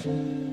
comes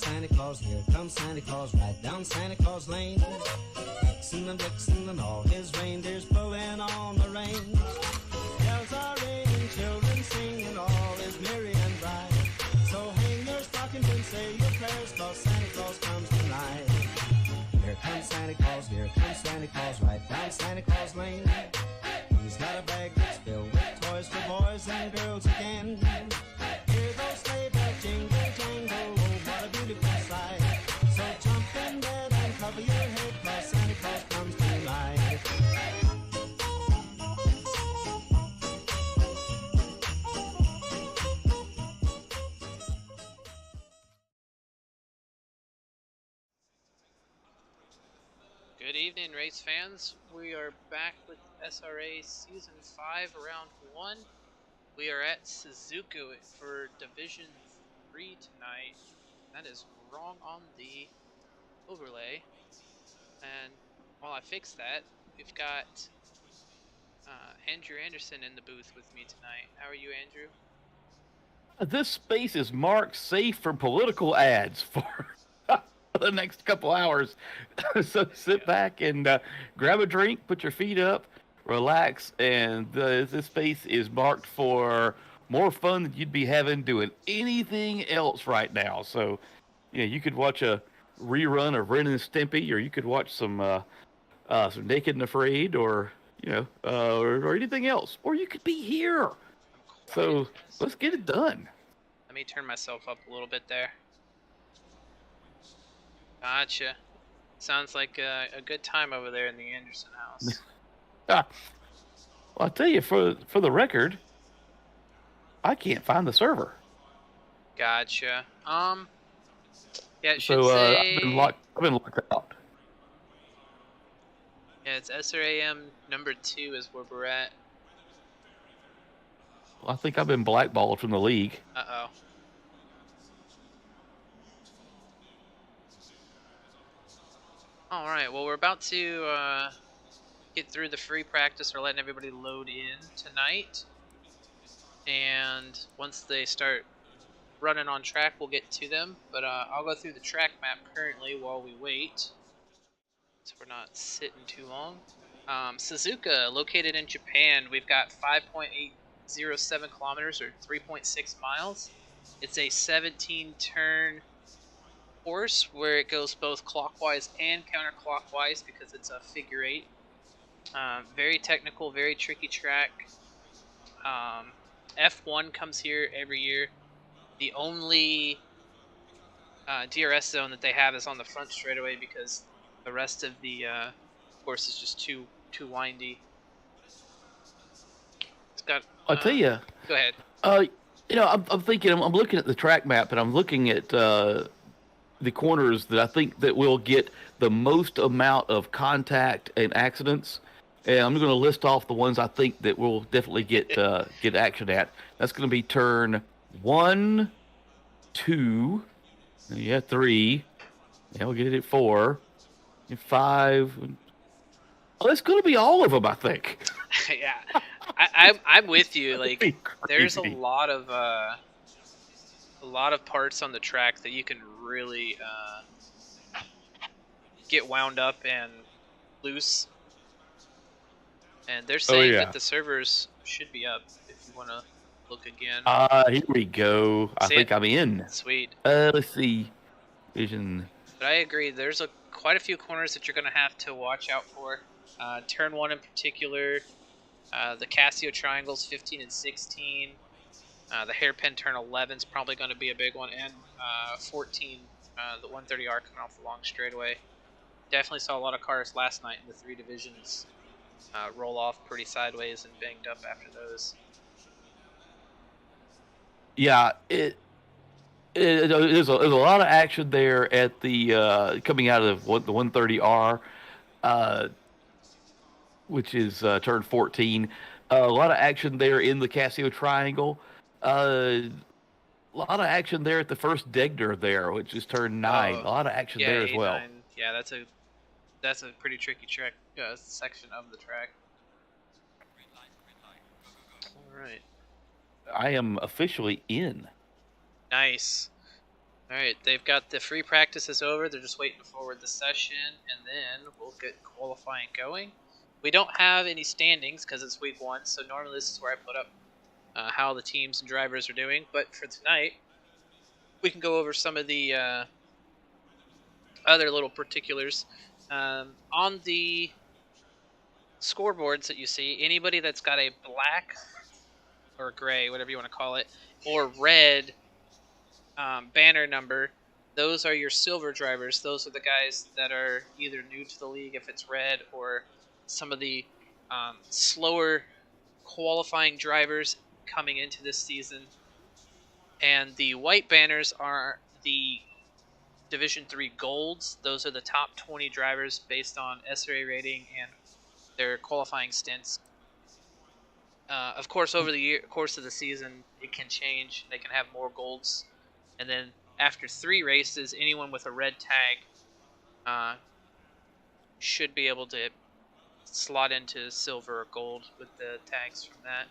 Santa Claus, here comes Santa Claus, right down Santa Claus Lane. Vixen and all his reindeers pulling on the reins. Bells are ringing, children singing, all is merry and bright. So hang your stockings and say your prayers, 'cause Santa Claus comes tonight. Here comes Santa Claus, here comes Santa Claus, right down Santa Claus Lane. He's got a bag that's filled with toys for boys and girls again. Hear those sleigh bells jingle, jangle, oh, what a beautiful sight. So jump in bed and cover your head, 'cause Santa Claus comes tonight. Good evening, race fans. We are back with SRA Season 5, Round 1. We are at Suzuka for Division 3 tonight. That is wrong on the overlay. And while I fix that, we've got Andrew Anderson in the booth with me tonight. How are you, Andrew? This space is marked safe for political ads for the next couple hours. So sit back and grab a drink, put your feet up, relax, and this space is marked for more fun than you'd be having doing anything else right now. So, you could watch a rerun of Ren and Stimpy, or you could watch some Naked and Afraid, or or anything else, or you could be here. So let's get it done. Let me turn myself up a little bit there. Gotcha. Sounds like a good time over there in the Anderson house. Well, I'll tell you, for the record, I can't find the server. Gotcha. Yeah, it should say... I've been locked out. Yeah, it's SRAM number 2 is where we're at. Well, I think I've been blackballed from the league. Uh-oh. Alright, well, we're about to get through the free practice. We're letting everybody load in tonight. And once they start running on track, we'll get to them. But I'll go through the track map currently while we wait, so we're not sitting too long. Suzuka, located in Japan, we've got 5.807 kilometers or 3.6 miles. It's a 17-turn course where it goes both clockwise and counterclockwise because it's a figure 8. Very technical, very tricky track. F1 comes here every year. The only DRS zone that they have is on the front straightaway because the rest of the course is just too windy. It's got. I'll tell you. Go ahead. I'm thinking. I'm looking at the track map, and I'm looking at the corners that I think that will get the most amount of contact and accidents. And I'm going to list off the ones I think that will definitely get action at. That's going to be turn 1, 2, 3. Yeah, we'll get it at 4, and 5. Oh, that's going to be all of them, I think. Yeah, I'm with you. Like, there's a lot of parts on the track that you can really get wound up and loose. And they're saying that the servers should be up if you want to look again. Here we go. I think I'm in. Sweet. Let's see. Vision. But I agree. There's quite a few corners that you're going to have to watch out for. Turn 1 in particular. The Casio triangles 15 and 16. The hairpin turn 11 is probably going to be a big one. And 14, the 130R coming off the long straightaway. Definitely saw a lot of cars last night in the 3 divisions roll off pretty sideways and banged up after those. Yeah, there's a lot of action there at the coming out of the 130R, which is turn 14. A lot of action there in the Casio triangle. A lot of action there at the first Degner there, which is turn 9. A lot of action there as well. 9. Yeah, that's a pretty tricky track section of the track. All right. I am officially in. Nice. All right, they've got the free practices over. They're just waiting to forward the session, and then we'll get qualifying going. We don't have any standings because it's week 1, so normally this is where I put up how the teams and drivers are doing. But for tonight, we can go over some of the other little particulars. On the scoreboards that you see, anybody that's got a black or gray, whatever you want to call it, or red banner number, those are your silver drivers. Those are the guys that are either new to the league if it's red, or some of the slower qualifying drivers coming into this season. And the white banners are the Division 3 Golds. Those are the top 20 drivers based on SRA rating and their qualifying stints. Of course, over the course of the season, it can change. They can have more golds. And then after 3 races, anyone with a red tag should be able to slot into silver or gold with the tags from that.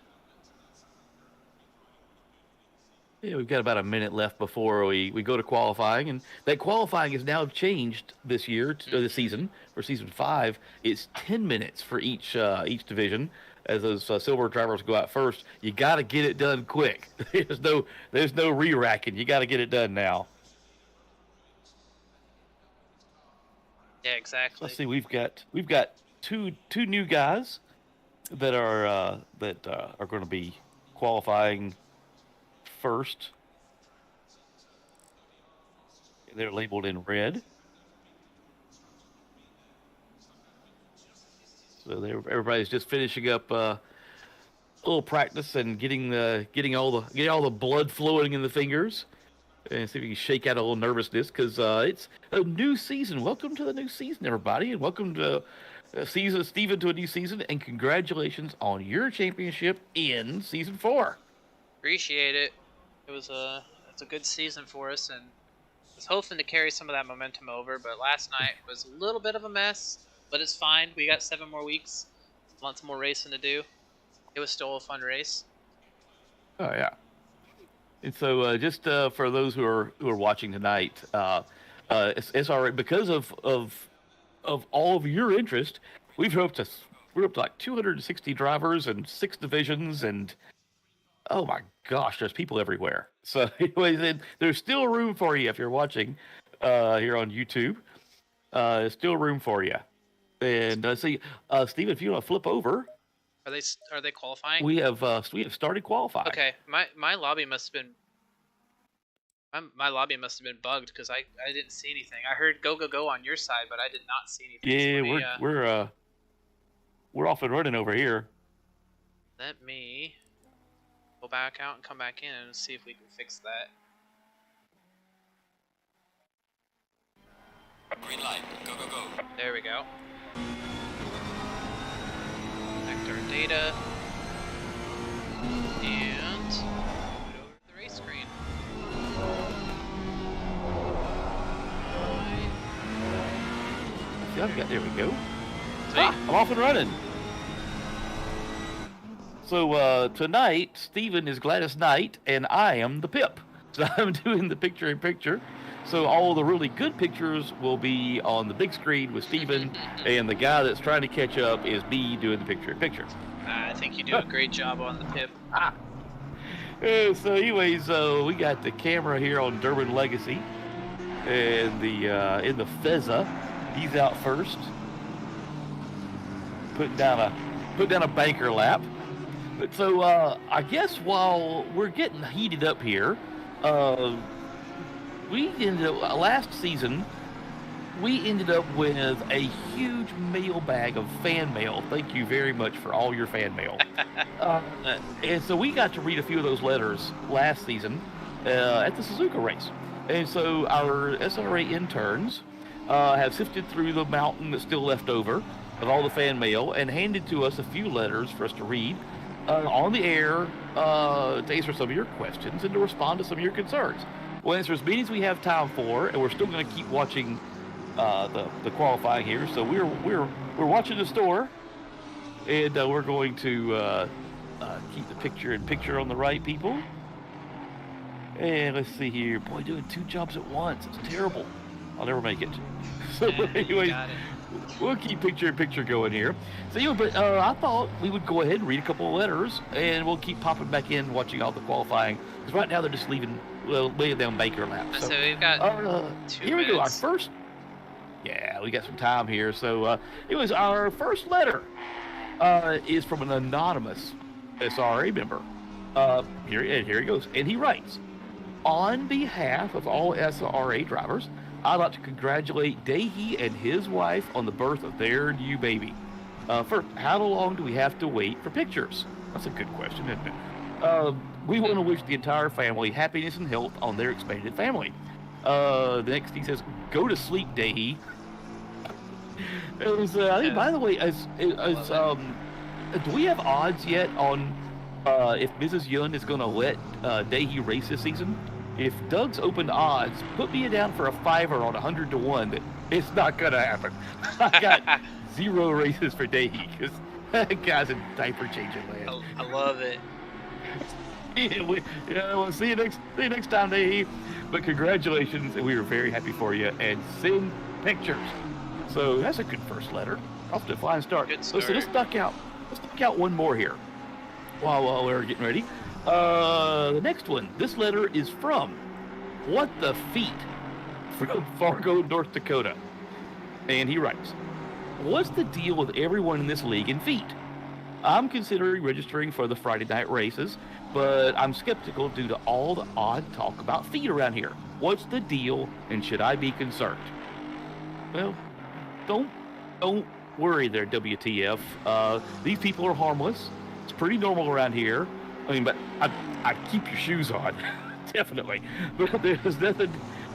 Yeah, we've got about a minute left before we go to qualifying, and that qualifying has now changed this year to the season. For season 5, it's 10 minutes for each division. As those silver drivers go out first, you got to get it done quick. There's no re-racking. You got to get it done now. Yeah, exactly. Let's see. We've got two new guys that are going to be qualifying first. They're labeled in red. So everybody's just finishing up a little practice and getting all the blood flowing in the fingers, and see if you can shake out a little nervousness because it's a new season. Welcome to the new season, everybody, and welcome to Steven to a new season, and congratulations on your championship in season 4. Appreciate it. It's a good season for us, and I was hoping to carry some of that momentum over, but last night was a little bit of a mess. But it's fine. We got 7 more weeks. Lots more racing to do. It was still a fun race. Oh, yeah. And so, just for those who are watching tonight, SRA, because of all of your interest, we're up to like 260 drivers and 6 divisions, and oh my gosh, there's people everywhere. So, anyways, there's still room for you if you're watching here on YouTube. There's still room for you. And see, Steve, if you want to flip over, Are they qualifying? we have started qualifying. Okay, my lobby must have been. My lobby must have been bugged because I didn't see anything. I heard go on your side, but I did not see anything. Yeah, so we're off and running over here. Let me go back out and come back in and see if we can fix that. Green light. Go. There we go. Connect our data. And put it over to the race screen. There we go. Sweet. I'm off and running. So tonight, Steven is Gladys Knight, and I am the Pip. So I'm doing the picture-in-picture. So all the really good pictures will be on the big screen with Steven, and the guy that's trying to catch up is me doing the picture-in-picture. I think you do a great job on the Pip. So anyways, we got the camera here on Durban Legacy, and the in the Fezza, he's out first, putting down a banker lap. But so I guess while we're getting heated up here, we ended up last season. We ended up with a huge mailbag of fan mail. Thank you very much for all your fan mail. And so we got to read a few of those letters last season at the Suzuka race. And so our SRA interns have sifted through the mountain that's still left over of all the fan mail and handed to us a few letters for us to read on the air to answer some of your questions and to respond to some of your concerns. We'll answer as many as we have time for, and we're still going to keep watching the qualifying here. So we're watching the store, and we're going to keep the picture on the right, people. And let's see here. Boy, doing 2 jobs at once. It's terrible. I'll never make it. So anyway, we'll keep picture going here. So anyway, but I thought we would go ahead and read a couple of letters, and we'll keep popping back in, watching all the qualifying. Because right now they're just laying down banker laps. So we've got 2 here we go. Our minutes. first. Yeah, we got some time here. So anyways, our first letter is from an anonymous SRA member. Here he goes, and he writes, on behalf of all SRA drivers, I'd like to congratulate Dahi and his wife on the birth of their new baby. First, how long do we have to wait for pictures? That's a good question, isn't it? We want to wish the entire family happiness and health on their expanded family. The next he says, go to sleep, Dahi. I think, by the way, do we have odds yet on if Mrs. Yun is going to let Dahi race this season? If Doug's opened odds, put me down for a 5-er on 100 to 1 that it's not going to happen. I got 0 races for Dahi because that guy's in diaper changing land. I love it. We'll see you next time, Dahi. But congratulations, and we were very happy for you. And send pictures. So that's a good first letter. Off to a flying start. Good start. Listen, let's duck out one more here while we're getting ready. The next one. This letter is from What the Feet from Fargo, North Dakota. And he writes, what's the deal with everyone in this league in feet? I'm considering registering for the Friday night races, but I'm skeptical due to all the odd talk about feet around here. What's the deal, and should I be concerned? Well, don't worry there, WTF. These people are harmless. It's pretty normal around here. I mean, but I keep your shoes on, definitely. But there's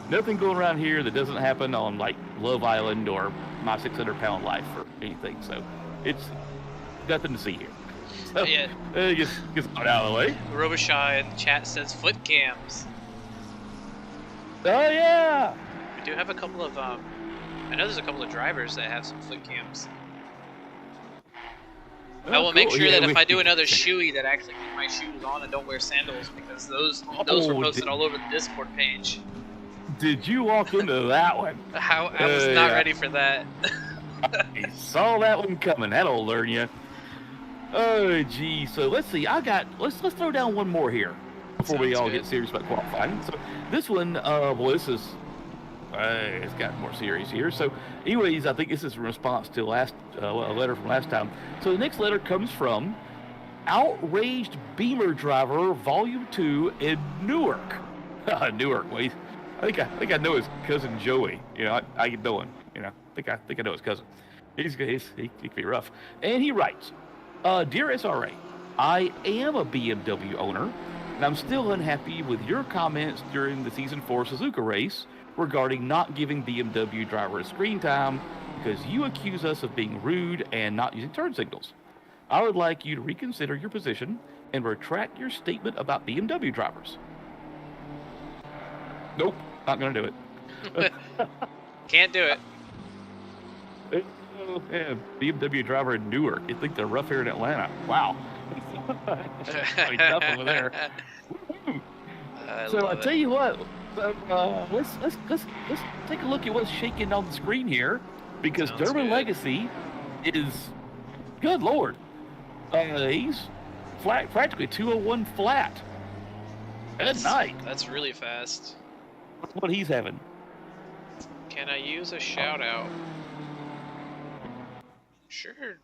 nothing going around here that doesn't happen on like Love Island or My 600-Pound Life or anything. So it's nothing to see here. So, Yeah. Just out of the way. Robichaud in the chat says foot cams. Oh yeah. We do have a couple of I know there's a couple of drivers that have some foot cams. I will Oh, make cool. sure Yeah, that if I do another shoey, that I actually keep my shoes on and don't wear sandals, because those were Oh, posted all over the Discord page. did you walk into that one? I was not Yeah. ready for that. I saw that one coming. That'll learn you. Oh, gee. So let's see. Let's throw down one more here before we Sounds all good. get serious about qualifying. So this one, well, this is it's got more serious here. So, anyways, I think this is in response to a letter from last time. So the next letter comes from Outraged Beamer Driver, Volume 2 in Newark. Newark. Wait, I think I know his cousin Joey. You know, I know him. You know, I think I know his cousin. He can be rough. And he writes, "Dear SRA, I am a BMW owner, and I'm still unhappy with your comments during the Season 4 Suzuka race regarding not giving BMW drivers screen time because you accuse us of being rude and not using turn signals. I would like you to reconsider your position and retract your statement about BMW drivers." Nope, not going to do it. Can't do it. Oh, yeah, BMW driver in Newark. You think they're rough here in Atlanta? Wow. Pretty tough over there. So I tell you what, let's take a look at what's shaking on the screen here, because Sounds Durban good. Legacy is, good lord, he's practically 201 flat. Good night. That's really fast. That's what he's having. Can I use a shout out? Sure,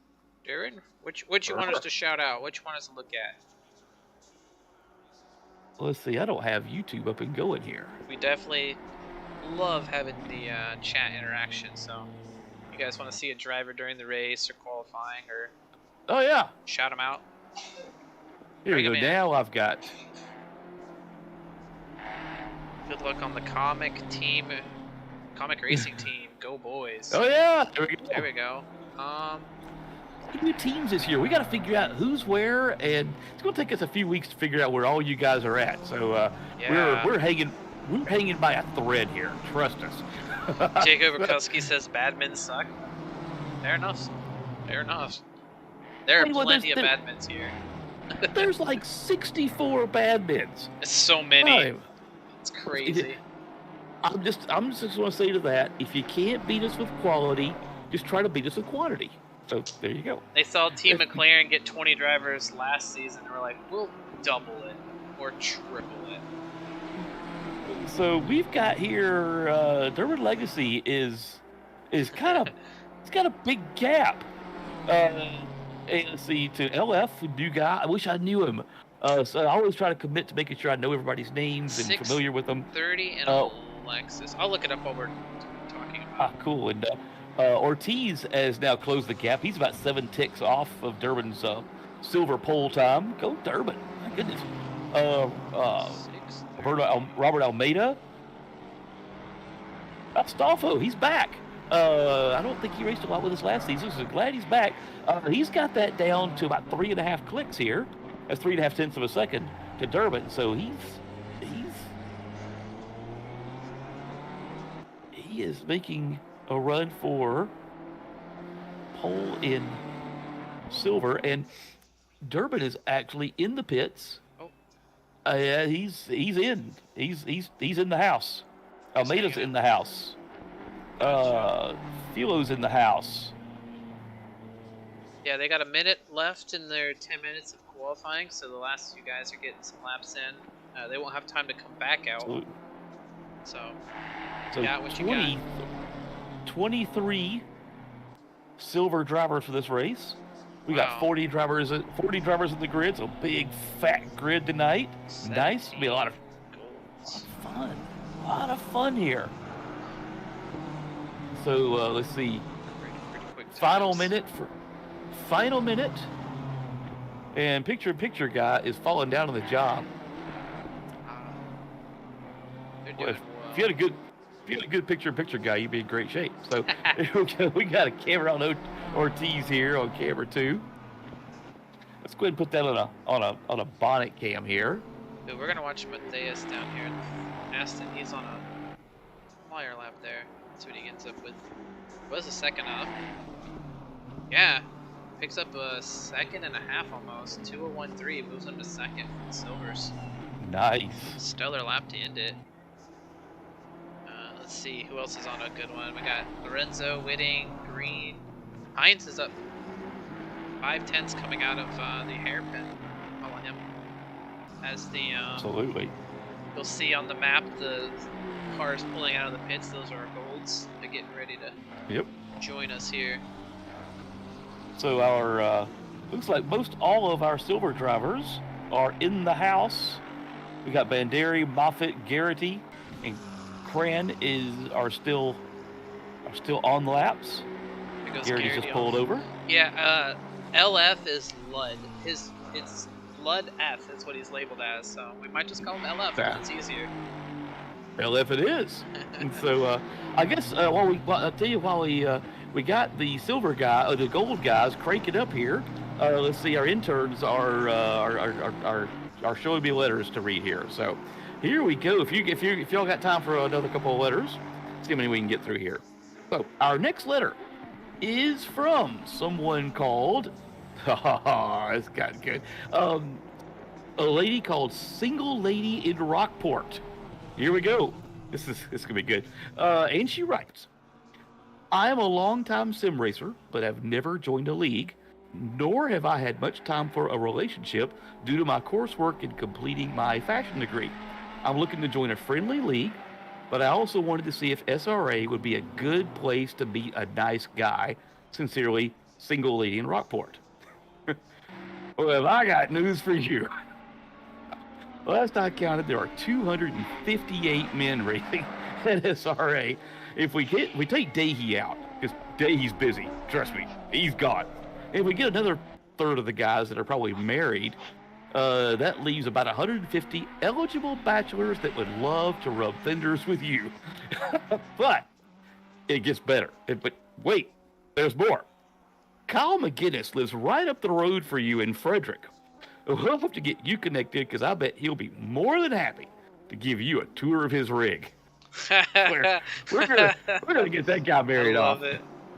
Darren. Which you want us to shout out? Which you want us to look at? Let's see. I don't have YouTube up and going here. We definitely love having the chat interaction. So, you guys want to see a driver during the race or qualifying, or Oh yeah. shout them out? Here we Bring go. 'em in. Now I've got. Good luck on the comic racing team. Go boys. Oh yeah. There we go. There we go. New teams this year. We got to figure out who's where, and it's going to take us a few weeks to figure out where all you guys are at. So Yeah. we're hanging by a thread here. Trust us. Jacob Rakowski says badmen suck. Fair enough. Fair enough. There are Hey, well, plenty of there's- badmins here. There's like 64 bad bids. It's so many. Right. It's crazy. I'm just going to say to that, if you can't beat us with quality, just try to beat us with quantity. So there you go. They saw Team McLaren get 20 drivers last season, and we're like, we'll double it or triple it. So we've got here Durban Legacy is kind of it's got a big gap. And let's see, to LF, new guy. I wish I knew him. So I always try to commit to making sure I know everybody's names and familiar with them. 30 and Alexis. I'll look it up while we're talking about it. Cool. And Ortiz has now closed the gap. He's about 7 ticks off of Durban's silver pole time. Go Durban! My goodness. Robert Almeida. Astolfo, he's back. I don't think he raced a lot with us last season, so glad he's back. He's got that down to about 3.5 clicks here. That's 3.5 tenths of a second to Durban. So he is making a run for pole in silver, and Durban is actually in the pits. Yeah, he's in. He's in the house. Almeida's in the house. Filo's in the house. Yeah, they got a minute left in their 10 minutes of qualifying, so the last few guys are getting some laps in. They won't have time to come back out. So got what you got. 23 silver drivers for this race. We got 40 drivers in the grid, so big fat grid tonight. Nice. It'll be a lot of fun. A lot of fun here. So let's see. Pretty quick Final minute. And picture guy is falling down on the job. They're doing well. If you had a good picture guy, you'd be in great shape. So we got a camera on Ortiz here on camera 2. Let's go ahead and put that on a bonnet cam here. Dude, we're gonna watch Mateus down here in Aston. He's on a wire lap there. That's what he ends up with. Was a second up. Yeah. Picks up a second and a half almost. 2:01.3 moves him to second for the Silvers. Nice. Stellar lap to end it. Let's see who else is on a good one. We got Lorenzo, Whitting, Green. Hines is up 5/10 coming out of the hairpin. Follow him. As the Absolutely. You'll see on the map the cars pulling out of the pits. Those are our golds. They're getting ready to join us here. So our looks like most all of our silver drivers are in the house. We got Banderi, Moffitt, Garrity, and Cran are still on the laps. Garrity's just pulled over. Yeah, LF is Lud. It's Lud F. That's what he's labeled as. So we might just call him LF. Yeah. It's easier. LF it is. And so I guess I'll tell you while we got the silver guy, the gold guys cranking up here. Let's see, our interns are showing me letters to read here. So here we go. If y'all got time for another couple of letters, see how many we can get through here. So our next letter is from someone called. It's got good. A lady called Single Lady in Rockport. Here we go. This gonna be good. And she writes, I am a longtime sim racer, but have never joined a league, nor have I had much time for a relationship due to my coursework in completing my fashion degree. I'm looking to join a friendly league, but I also wanted to see if SRA would be a good place to meet a nice guy. Sincerely, Single Lady in Rockport. Well, I got news for you. Last I counted, there are 258 men racing at SRA. If we take Dahy out, because Dahy's busy, trust me, he's gone. If we get another third of the guys that are probably married, that leaves about 150 eligible bachelors that would love to rub fenders with you. But it gets better. But wait, there's more. Kyle McGinnis lives right up the road for you in Frederick. We'll have to get you connected because I bet he'll be more than happy to give you a tour of his rig. We're gonna get that guy married off.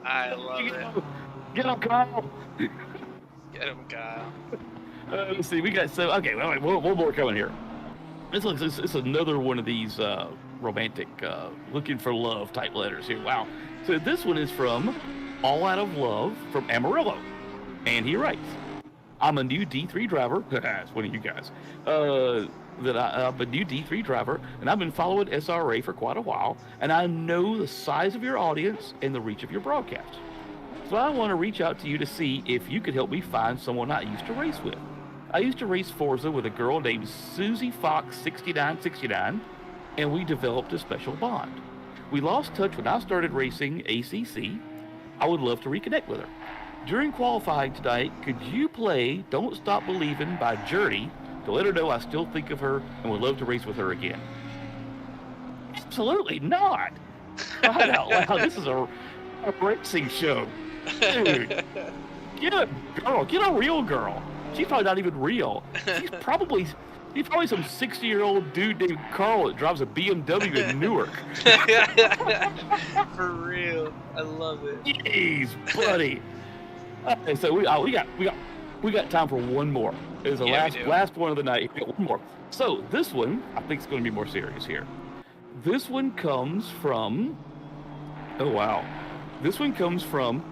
I love it. Get him, Kyle. Get him, Kyle. Let's see. We got one more coming here. It's another one of these romantic, looking for love type letters here. Wow. So this one is from All Out of Love from Amarillo, and he writes, I'm a new D3 driver. That's one of you guys. I'm a new D3 driver, and I've been following SRA for quite a while, and I know the size of your audience and the reach of your broadcast. So I want to reach out to you to see if you could help me find someone I used to race with. I used to race Forza with a girl named Susie Fox 6969, and we developed a special bond. We lost touch when I started racing ACC. I would love to reconnect with her. During qualifying tonight, could you play Don't Stop Believin' by Journey to let her know I still think of her and would love to race with her again? Absolutely not. Right out loud, this is a racing show. Dude, get a real girl. She's probably not even real. He's probably some 60-year-old dude named Carl that drives a BMW in Newark. For real. I love it. Jeez, buddy. Okay, so we got time for one more. It's the last one of the night. One more. So this one, I think, is going to be more serious here. This one comes from. Oh wow. This one comes from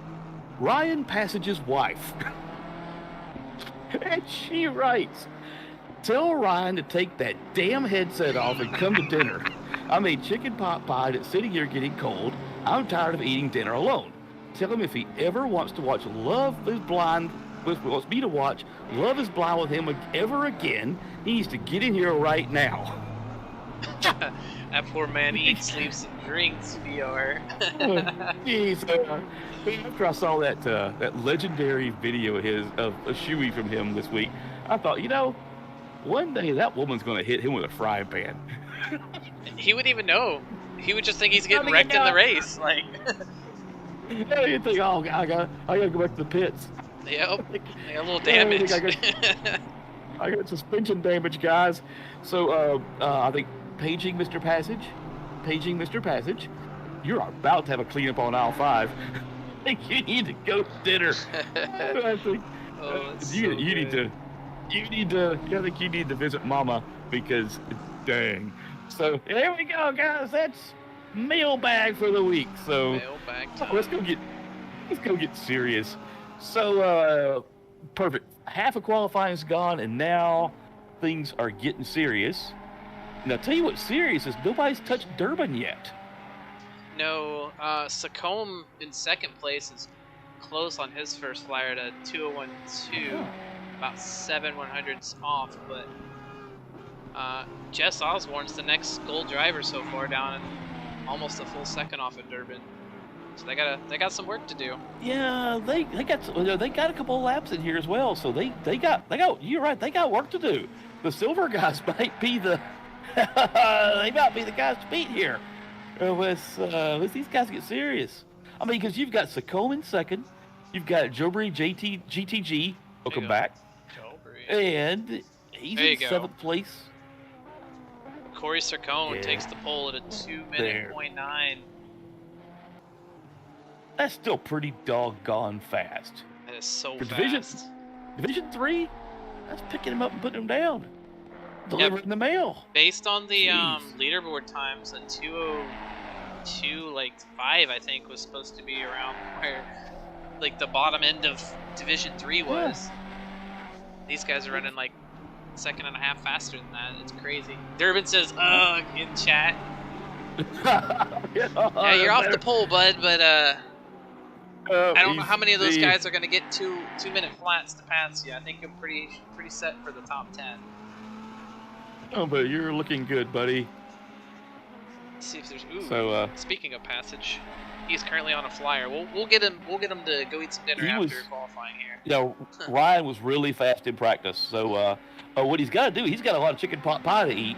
Ryan Passage's wife, and she writes, "Tell Ryan to take that damn headset off and come to dinner. I made chicken pot pie that's sitting here getting cold. I'm tired of eating dinner alone. Tell him if he ever wants to watch Love is Blind, wants me to watch Love is Blind with him ever again, he needs to get in here right now." That poor man eats, sleeps, and drinks, VR. Jeez, after I saw that legendary video of a shoey from him this week, I thought, one day that woman's going to hit him with a frying pan. He wouldn't even know. He would just think he's getting wrecked in the race. Like, yeah, you'd think, I gotta go back to the pits. Yep, they got a little damage. I got suspension damage, guys. So I think paging Mr. Passage, you're about to have a cleanup on aisle 5. think you need to go to dinner. I think you need to. I think you need to visit Mama because, dang. So there we go, guys. That's mailbag for the week. So mailbag time. let's go get serious. So perfect. Half of qualifying's gone, and now things are getting serious. Now, tell you what's serious is nobody's touched Durban yet. No, Sacombe in second place is close on his first flyer at a 2:01.2, about 7/100ths off. But Jess Osborne's the next gold driver so far, down and almost a full second off at Durban. So they got some work to do. Yeah, they got a couple of laps in here as well. So they got you're right, they got work to do. The silver guys might be the they might be the guys to beat here. Let's these guys get serious. I mean, because you've got Sacombe in second, you've got Jobry GTG, welcome back, and he's in seventh place. Corey Sacombe takes the pole at a 2:09. That's still pretty doggone fast. That is so for fast. Division 3, that's picking him up and putting him down. Delivering the mail. Based on the leaderboard times, a 2:02.5 I think was supposed to be around where like the bottom end of Division 3 was. Yeah. These guys are running like a second and a half faster than that. It's crazy. Durbin says, "Ugh," in chat. Yeah, you're off the pole, bud, but I don't know how many of those guys are going to get 2-minute flats to pass you. I think you're pretty set for the top 10. Oh, but you're looking good, buddy. Let's see if there's. Ooh. Speaking of passage, he's currently on a flyer. We'll get him to go eat some dinner after qualifying here. Yeah, Ryan was really fast in practice. So what he's got to do, he's got a lot of chicken pot pie to eat.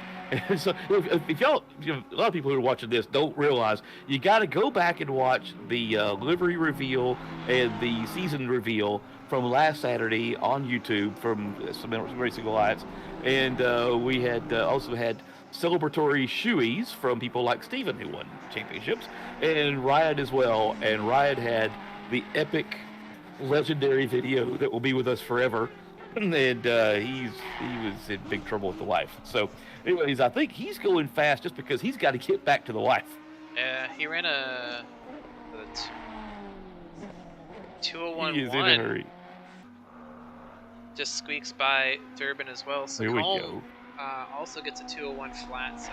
So if y'all, a lot of people who are watching this don't realize, you got to go back and watch the livery reveal and the season reveal from last Saturday on YouTube from Cement Racing Alliance. And we had also had celebratory shoeies from people like Steven, who won championships, and Ryan as well. And Ryan had the epic, legendary video that will be with us forever. And he was in big trouble with the wife. So, anyways, I think he's going fast just because he's got to get back to the wife. Yeah, he ran a 2:01.1. He is in a hurry. Just squeaks by Durbin as well. So here we go. Also gets a 2:01 flat. So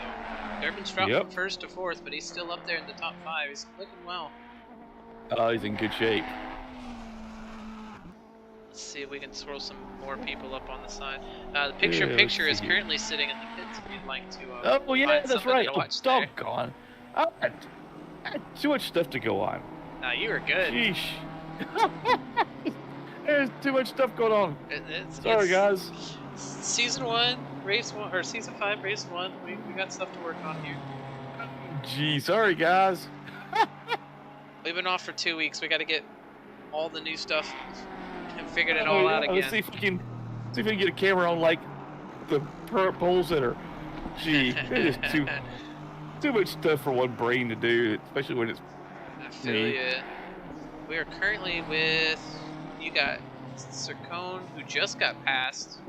Durbin's dropped from first to fourth, but he's still up there in the top 5. He's looking well. He's in good shape. Let's see if we can swirl some more people up on the side. The picture-in-picture is currently sitting in the pits if you'd like to oh, yeah, that's right. Oh, doggone. I had too much stuff to go on. Nah, you were good. Sheesh. There's too much stuff going on. Sorry, guys. Season 1, race 1, or Season 5, race 1. We got stuff to work on here. Gee, sorry, guys. We've been off for 2 weeks. We got to get all the new stuff and figured it all out again. Let's see if we can get a camera on like the poles that are. Gee, it is too much stuff for one brain to do, especially when it's. I feel you. We are currently with. You got Sircone, who just got passed.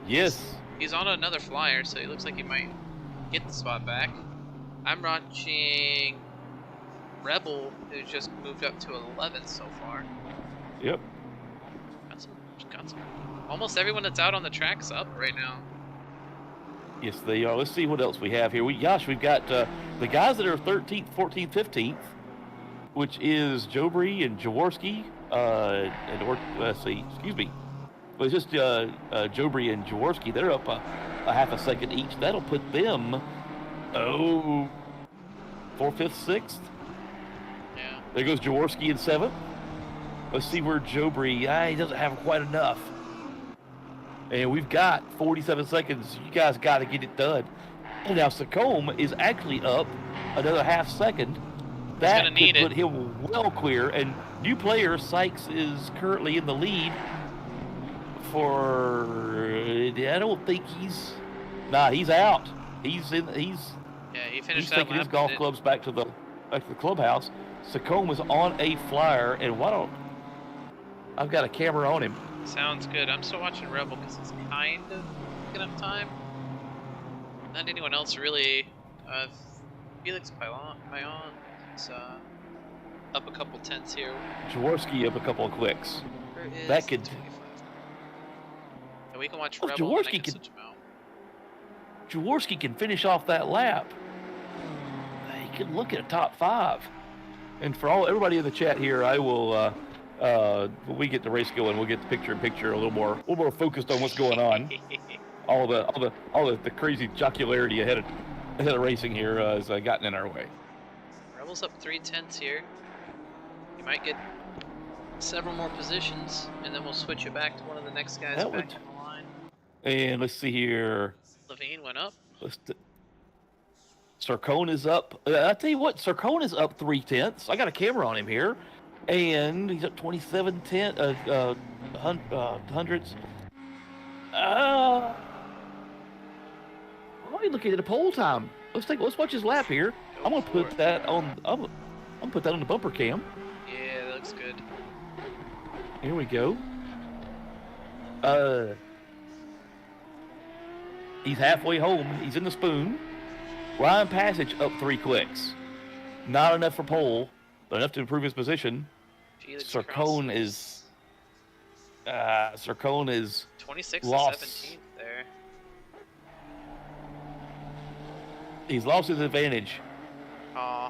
Yes. He's on another flyer, so he looks like he might get the spot back. I'm watching Rebel, who's just moved up to 11th so far. Yep. Got some. Almost everyone that's out on the track's up right now. Yes, they are. Let's see what else we have here. We've got the guys that are 13th, 14th, 15th, which is Jobry and Jaworski. Let's see, excuse me. Well, it's just Jobry and Jaworski. They're up a half a second each. That'll put them, 4th, 5th, 6th. Yeah. There goes Jaworski in 7th. Let's see where Jobry, he doesn't have quite enough. And we've got 47 seconds. You guys got to get it done. And now Sacombe is actually up another half second. That could put him well clear. And new player Sykes is currently in the lead for. I don't think he's. Nah, he's out. He's in. Yeah, he finished taking his golf clubs back to the clubhouse. Sacone was on a flyer, and why don't I've got a camera on him? Sounds good. I'm still watching Rebel because he's kind of picking up time. Not anyone else really. Felix Payan is up a couple tenths here. Jaworski up a couple of clicks. That could. 25. And we can watch Oh, Rebel and then I Jaworski can could. switch him out. Jaworski can finish off that lap. He could look at a top 5. And for everybody in the chat here, I will. When we get the race going, we'll get the picture-in-picture a little more focused on what's going on. all the crazy jocularity ahead of racing here has gotten in our way. Rebel's up 3/10 here. You might get several more positions, and then we'll switch it back to one of the next guys back in the line. And let's see here. Levine went up. Sarcone is up. I tell you what, Sarcone is up 3/10. I got a camera on him here, and he's up 27 hundredths. Why are you looking at the pole time? Let's watch his lap here. I'm gonna put that on. I'm gonna put that on the bumper cam. Yeah, that looks good. Here we go. He's halfway home. He's in the spoon. Ryan Passage up 3 clicks. Not enough for pole, but enough to improve his position. Sarcone is 26 lost. to 17th there. He's lost his advantage.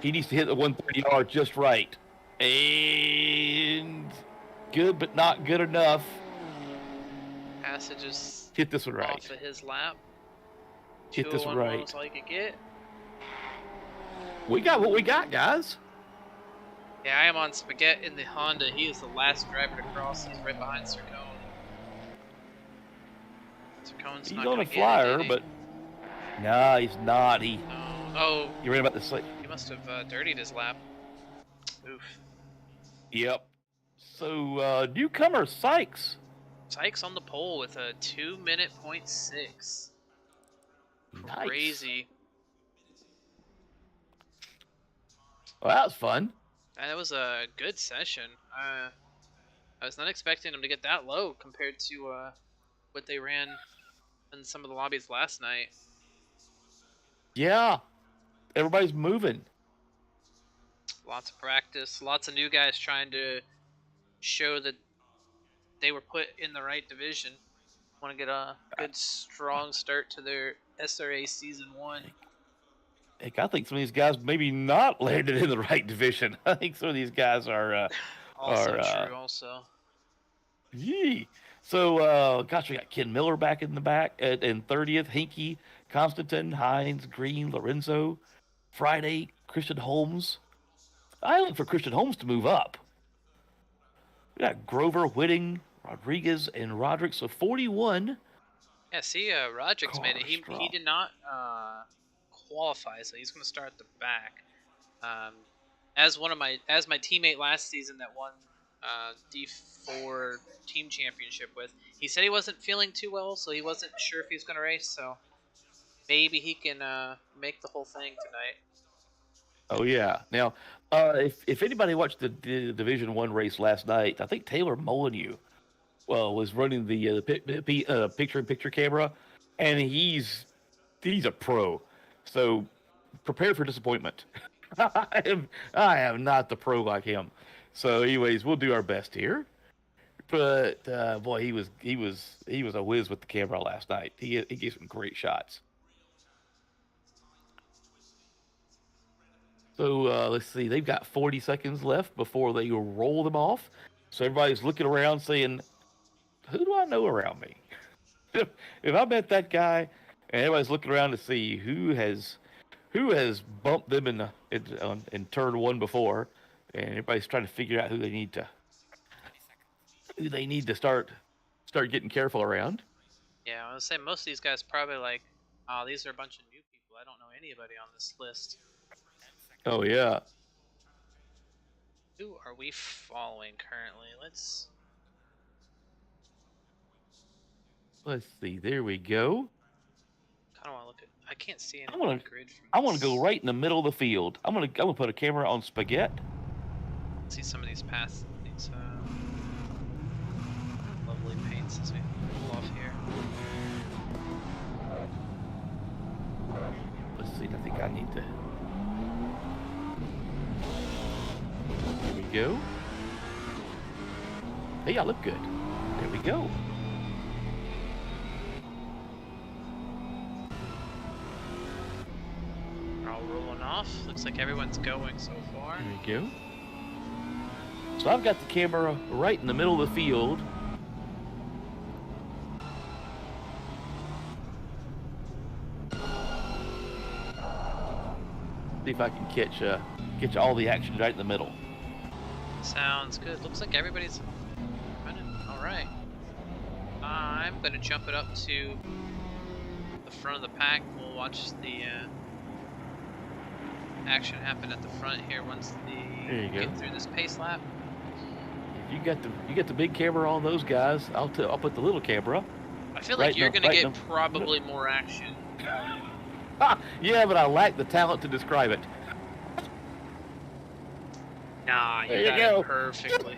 He needs to hit the 130 yard just right. And good, but not good enough. Passage is hit this one right. Off of his lap. Hit this one right. Was all he could get. We got what we got, guys. Yeah, I am on Spaghetti in the Honda. He is the last driver to cross. He's right behind Sarcone. Sarcone's he's not on a get flyer, it, but nah, he's not. No. Oh, you're right about this. He must have dirtied his lap. Oof. Yep. So newcomer Sykes. Sykes on the pole with a 2-minute .6. Nice. Crazy. Well, that was fun. That was a good session. I was not expecting him to get that low compared to what they ran in some of the lobbies last night. Yeah. Everybody's moving. Lots of practice. Lots of new guys trying to show that they were put in the right division. Want to get a good, strong start to their SRA Season 1. Heck, I think some of these guys maybe not landed in the right division. I think some of these guys are... true, also. Yee. So, gosh, we got Ken Miller back in the back in 30th. Hinkie, Constantine, Hines, Green, Lorenzo, Friday, Christian Holmes. I look for Christian Holmes to move up. We got Grover, Whitting, Rodriguez, and Roderick. So 41. Yeah, see, Roderick's made it. He did not qualify, so he's going to start at the back. As my teammate last season that won D4 team championship with, he said he wasn't feeling too well, so he wasn't sure if he was going to race. So maybe he can make the whole thing tonight. Oh yeah. Now, if anybody watched the Division 1 race last night, I think Taylor Molyneux was running the picture-in-picture camera, and he's a pro. So prepare for disappointment. I am not the pro like him. So anyways, we'll do our best here. But boy, he was a whiz with the camera last night. He gave some great shots. So let's see. They've got 40 seconds left before they roll them off. So everybody's looking around saying, who do I know around me? If I met that guy, and everybody's looking around to see who has bumped them in turn 1 before, and everybody's trying to figure out who they need to start getting careful around. Yeah, I would say most of these guys probably like, oh, these are a bunch of new people. I don't know anybody on this list. Oh yeah. Who are we following currently? Let's see. There we go. Kind of want to look at. I can't see any grid from. I want to go right in the middle of the field. I'm gonna put a camera on Spaghetti. See some of these paths, these lovely paints as we pull off here. Let's see. I think I need to. Here we go. Hey, I look good. There we go. We're all rolling off. Looks like everyone's going so far. There we go. So I've got the camera right in the middle of the field. See if I can catch all the action right in the middle. Sounds good. Looks like everybody's running. All right. I'm gonna jump it up to the front of the pack. We'll watch the action happen at the front here once There get through this pace lap. You got the big camera on those guys. I'll put the little camera. I feel like you're gonna get probably more action. Yeah, but I lack the talent to describe it. Nah, There you you got go. it perfectly.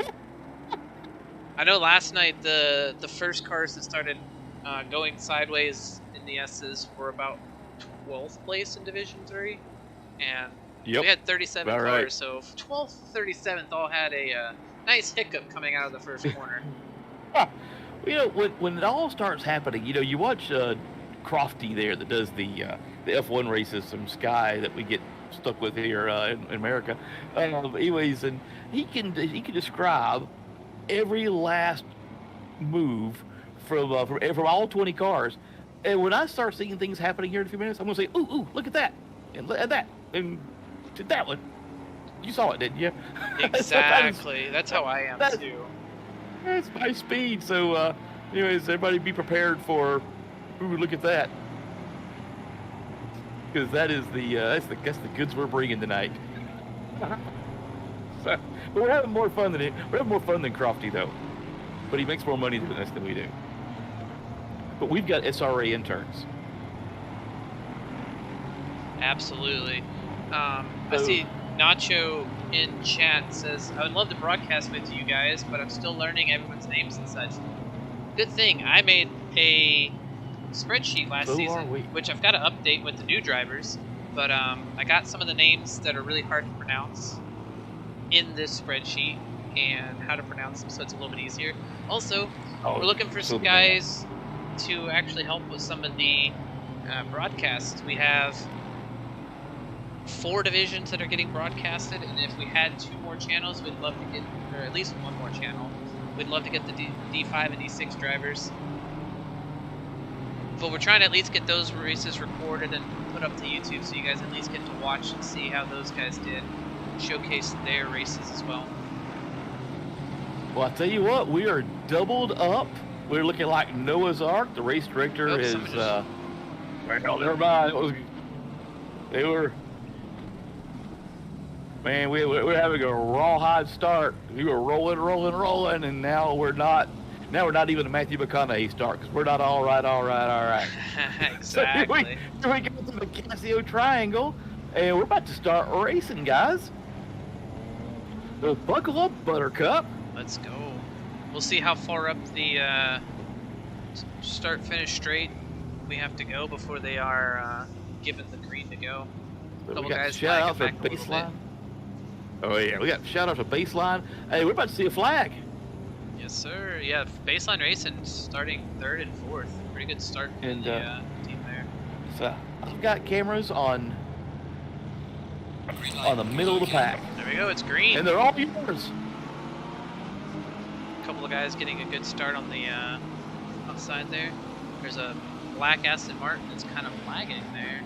I know last night the first cars that started going sideways in the S's were about 12th place in Division 3, and Yep. we had 37 About cars, right. so 12th, 37th all had a nice hiccup coming out of the first corner. You know, when it all starts happening, you know, you watch Crofty there that does the F1 races from Sky that we get stuck with here in America. Anyways, and he can describe every last move from all 20 cars. And when I start seeing things happening here in a few minutes, I'm gonna say, ooh, look at that, and look at that, and did that one. You saw it, didn't you? Exactly. That's how I am too. That's my speed. So, anyways, everybody be prepared for, ooh, look at that. Because that is that's the goods we're bringing tonight. So, but we're having more fun than Crofty though. But he makes more money doing this than we do. But we've got SRA interns. Absolutely. I see Nacho in chat says, I would love to broadcast with you guys, but I'm still learning everyone's names and such. Good thing I made a spreadsheet last season, which I've got to update with the new drivers, but I got some of the names that are really hard to pronounce in this spreadsheet and how to pronounce them so it's a little bit easier. Also, we're looking for some guys to actually help with some of the broadcasts. We have 4 divisions that are getting broadcasted, and if we had 2 more channels, we'd love to get, or at least 1 more channel, we'd love to get the D5 and D6 drivers. But we're trying to at least get those races recorded and put up to YouTube so you guys at least get to watch and see how those guys did, showcase their races as well. Well, I tell you what, we are doubled up. We're looking like Noah's Ark. The race director is. Well, never mind. They were. Man, we're having a rawhide start. We were rolling, and now we're not. Now we're not even a Matthew McConaughey start because we're not all right. Exactly. So we got to the Casio Triangle, and we're about to start racing, guys. So buckle up, Buttercup. Let's go. We'll see how far up the start-finish straight we have to go before they are given the green to go. So Couple we got guys shout out for back a little baseline. Oh yeah, we got shout out to baseline. Hey, we're about to see a flag. Yes, sir. Yeah, baseline racing starting 3rd and 4th. Pretty good start for the team there. So I've got cameras on the middle of the pack. There we go. It's green. And they're all yours. A couple of guys getting a good start on the outside there. There's a black Aston Martin that's kind of lagging there.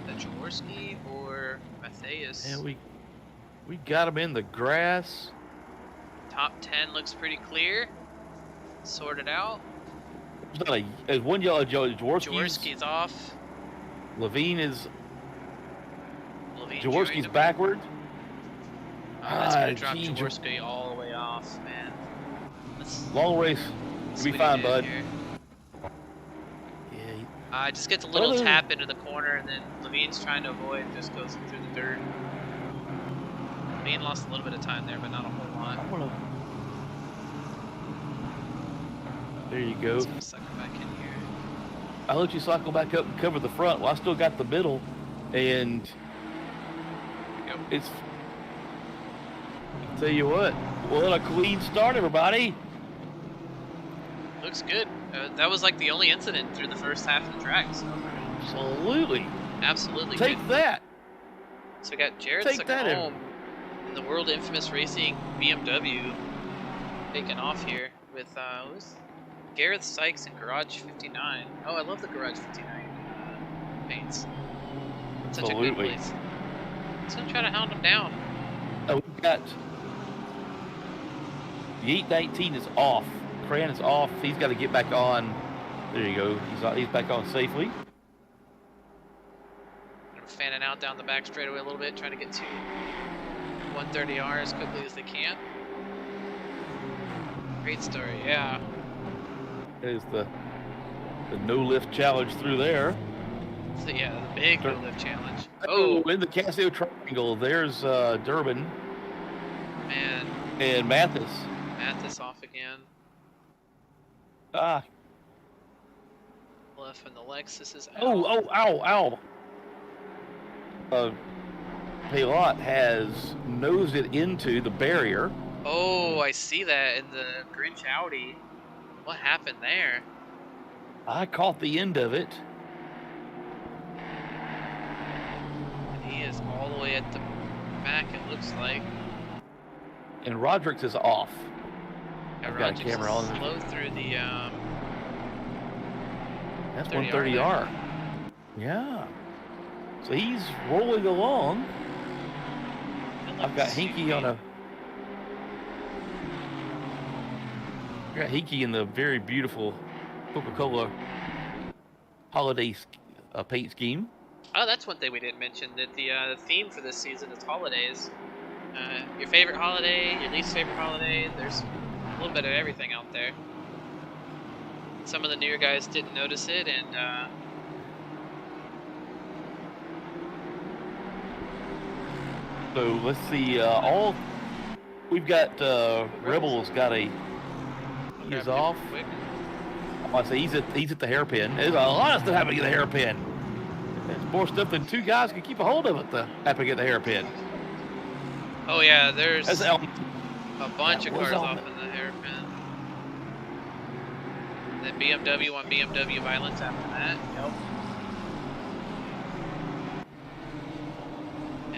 Is that Jaworski or Matthias? And we got him in the grass. Top 10 looks pretty clear. Sorted out. There's one yellow. Jaworski's off. Jaworski's joined him. backward. Oh, that's gonna drop Jaworski all the way off, man. Long race. You'll be fine, bud. Here. Just gets a little tap into the corner, and then Levine's trying to avoid, just goes through the dirt. Bean lost a little bit of time there, but not a whole lot. There you go. Just gonna suck it back in here. I'll let you cycle back up and cover the front. Well, I still got the middle, and it's. I'll tell you what a clean start, everybody. Looks good. That was like the only incident through the first half of the track. So. Absolutely. Take good. that. So we got Jared Suzuka in the world infamous racing BMW taking off here with Gareth Sykes and Garage 59. Oh, I love the Garage 59 paints. Such a good place. Just gonna try to hound him down. Oh, we've got the 819 is off. Cran is off. He's got to get back on. There you go. He's back on safely. They're fanning out down the back straightaway a little bit, trying to get to 130R as quickly as they can. Great story, yeah. There's the no-lift challenge through there. So yeah, the big no-lift challenge. Oh, in the Casio Triangle, there's Durbin. Man. And Mathis. Mathis off again. Left and the Lexus is out. Ow. Paylott has nosed it into the barrier. Oh, I see that in the Grinch Audi. What happened there? I caught the end of it. And he is all the way at the back, it looks like. And Roderick's is off. Yeah, I've got a camera on. Slow through the that's 130R. Yeah. So he's rolling along. I've got Hinky on a. I got Hinky in the very beautiful Coca-Cola holiday paint scheme. Oh, that's one thing we didn't mention. That the theme for this season is holidays. Your favorite holiday, your least favorite holiday. There's a little bit of everything out there. Some of the newer guys didn't notice it, and so let's see. We've got Rebel's got a. He's off. I say he's at the hairpin. There's a lot of stuff happening at the hairpin. There's more stuff than two guys can keep a hold of happening at the hairpin. Oh yeah, there's a bunch of cars off in the hairpin. Then BMW on BMW violence after that. Yep.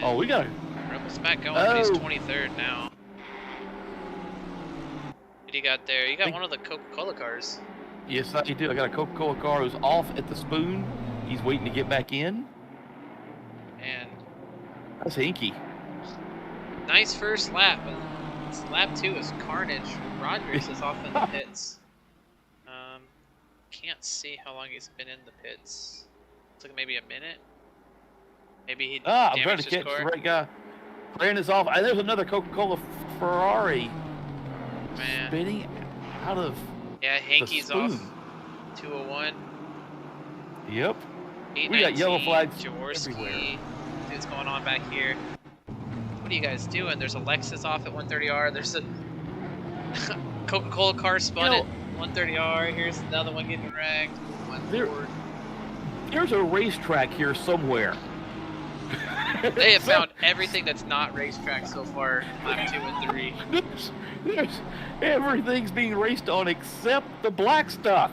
And we got Rebel's back going, but he's 23rd now. What do you got there? You got one of the Coca-Cola cars. Yes, I do. I got a Coca-Cola car who's off at the spoon. He's waiting to get back in. And that's Hinky. Nice first lap. Lap 2 is carnage. Rodgers is off in the pits. Can't see how long he's been in the pits. Looks like maybe a minute. Maybe he I'm trying to catch the right guy. Brandon's off. There's another Coca-Cola Ferrari. Man. Spinning out of Hinky's off. 201. Yep. We got yellow flags everywhere. What's going on back here? What are you guys doing? There's a Lexus off at 130R. There's a Coca-Cola car spun at 130R. Here's another one getting wrecked. There's a racetrack here somewhere. They have found everything that's not racetrack so far in lap 2 and 3. Everything's being raced on except the black stuff.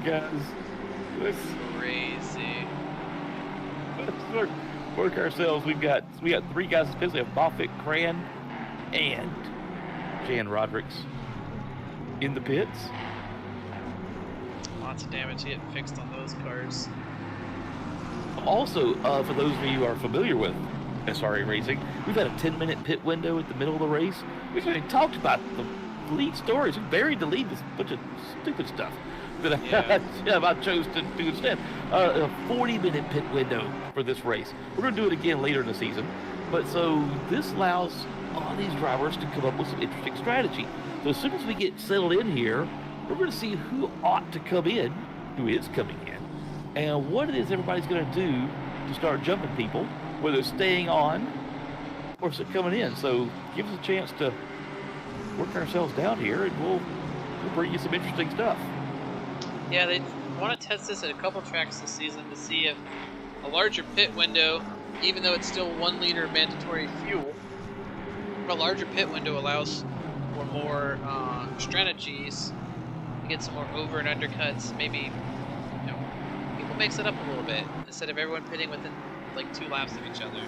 Guys, let's crazy. Let's work ourselves. We got 3 guys in pits. We have Moffitt, Cran, and Jan Rodericks in the pits. Lots of damage getting fixed on those cars. Also, for those of you who are familiar with SRA racing, we've had a 10-minute pit window at the middle of the race. We've already talked about the lead stories. We buried the lead with a bunch of stupid stuff that I chose to do instead. A 40-minute pit window for this race. We're going to do it again later in the season. But so this allows all these drivers to come up with some interesting strategy. So as soon as we get settled in here, we're going to see who ought to come in, who is coming in, and what it is everybody's going to do to start jumping people whether it's staying on or is it coming in. So give us a chance to work ourselves down here, and we'll bring you some interesting stuff. Yeah, they want to test this at a couple tracks this season to see if a larger pit window, even though it's still 1 liter mandatory fuel, a larger pit window allows for more strategies to get some more over and undercuts. Maybe, people mix it up a little bit instead of everyone pitting within like 2 laps of each other.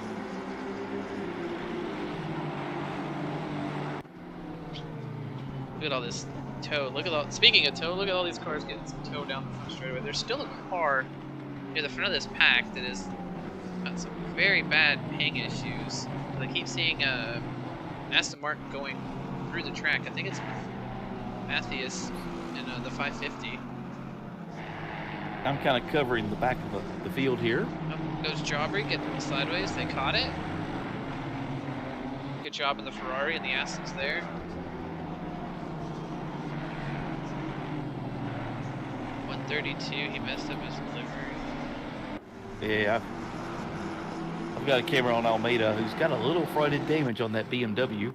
Look at all this tow. Speaking of tow, look at all these cars getting some tow down the front straightaway. There's still a car near the front of this pack that has got some very bad ping issues. I keep seeing Aston Martin going through the track. I think it's Matthias in the 550. I'm kind of covering the back of the field here. Oh, goes Jaubrey, getting them sideways. They caught it. Good job in the Ferrari and the Astons there. He messed up his delivery. Yeah, I've got a camera on Almeida who's got a little front end damage on that BMW.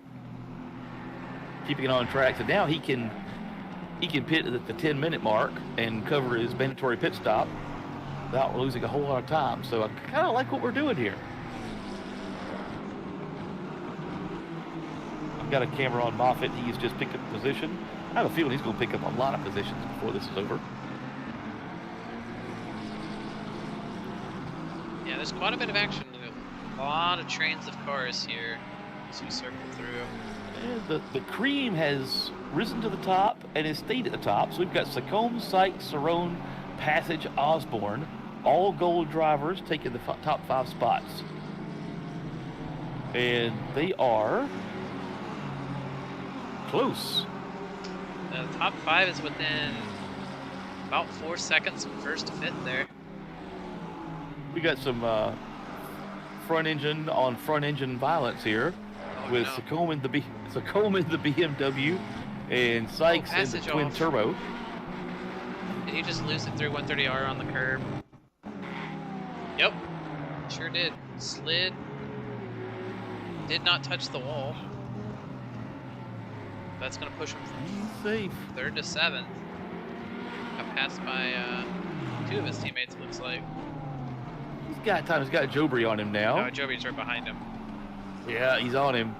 Keeping it on track, so now he can pit at the 10-minute mark and cover his mandatory pit stop without losing a whole lot of time. So I kind of like what we're doing here. I've got a camera on Moffitt. He's just picked up a position. I have a feeling he's going to pick up a lot of positions before this is over. Yeah, there's quite a bit of action. A lot of trains of cars here as we circle through. The cream has risen to the top and has stayed at the top. So we've got Sacombe, Sykes, Cerrone, Passage, Osborne, all gold drivers taking the top 5 spots. And they are close. The top 5 is within about 4 seconds from first to fifth there. We got some front engine on front engine violence here with Sacombe in the BMW and Sykes in the twin turbo. Did he just lose it through 130R on the curb? Yep, sure did. Slid. Did not touch the wall. That's gonna push him from safe 3rd to 7th. Got passed by 2 of his teammates, it looks like. He's got time. He's got Jaubrey on him now. No, Jaubrey's right behind him. Yeah, he's on him.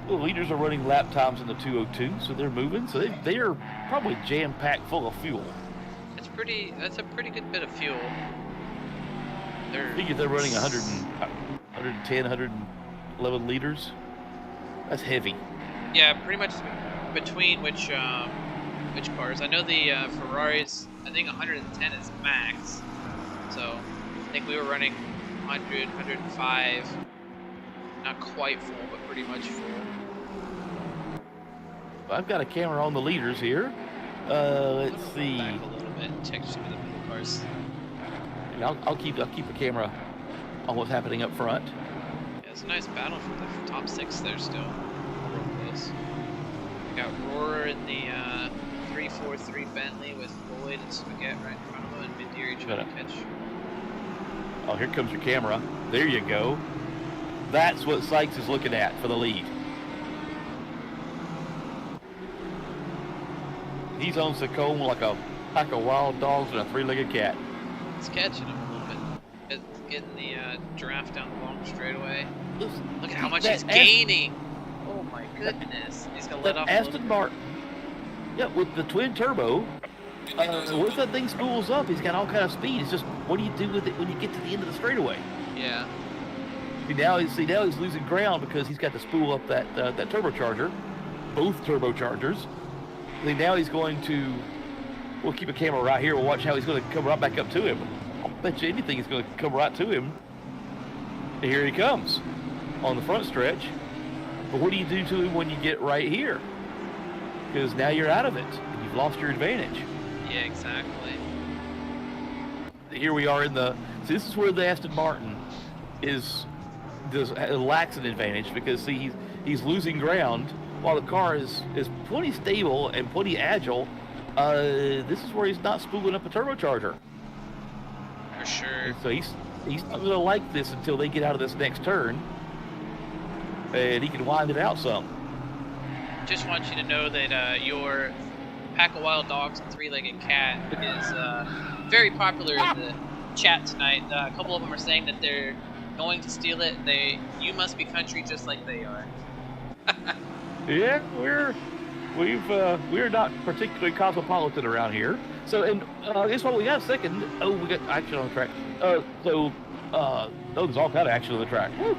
The leaders are running lap times in the 202, so they're moving. So they are probably jam-packed full of fuel. That's a pretty good bit of fuel. I figure they're running 110, 111 liters. That's heavy. Yeah, pretty much between which cars. I know the Ferraris, I think 110 is max. So I think we were running 100, 105. Not quite full, but pretty much full. I've got a camera on the leaders here. Let's see. Back a little bit, check some of the middle cars. And I'll keep a camera on what's happening up front. Yeah, it's a nice battle for the top 6 there still. Real close. We got Rohrer in the 343 Bentley with Lloyd and Spaghetti right in front of him, and Mid-Deary trying to catch. Oh, here comes your camera. There you go. That's what Sykes is looking at for the lead. He's on Sacombe like a wild dog and a 3-legged cat. It's catching him a little bit. It's getting the draft down the long straightaway. Look at how much he's gaining. Oh my goodness. He's going to let off Aston Martin. Yeah, with the twin turbo, once that thing spools up, he's got all kind of speed. It's just, what do you do with it when you get to the end of the straightaway? Yeah. Now he's losing ground because he's got to spool up that turbocharger, both turbochargers. And now he's going to, we'll keep a camera right here. We'll watch how he's going to come right back up to him. I'll bet you anything he's going to come right to him. And here he comes on the front stretch. But what do you do to him when you get right here? Because now you're out of it. And you've lost your advantage. Yeah, exactly. Here we are so this is where the Aston Martin lacks an advantage, because see, he's losing ground while the car is plenty stable and plenty agile This is where he's not spooling up a turbocharger. For sure. And so he's not going to like this until they get out of this next turn, and he can wind it out some. Just want you to know that your Pack of Wild Dogs and Three-Legged Cat is very popular in the chat tonight. A couple of them are saying that they're going to steal it. You must be country just like they are. Yeah, we're not particularly cosmopolitan around here. So, and guess what? We got a second. Oh, we got action on the track. There's all kind of action on the track. Woo.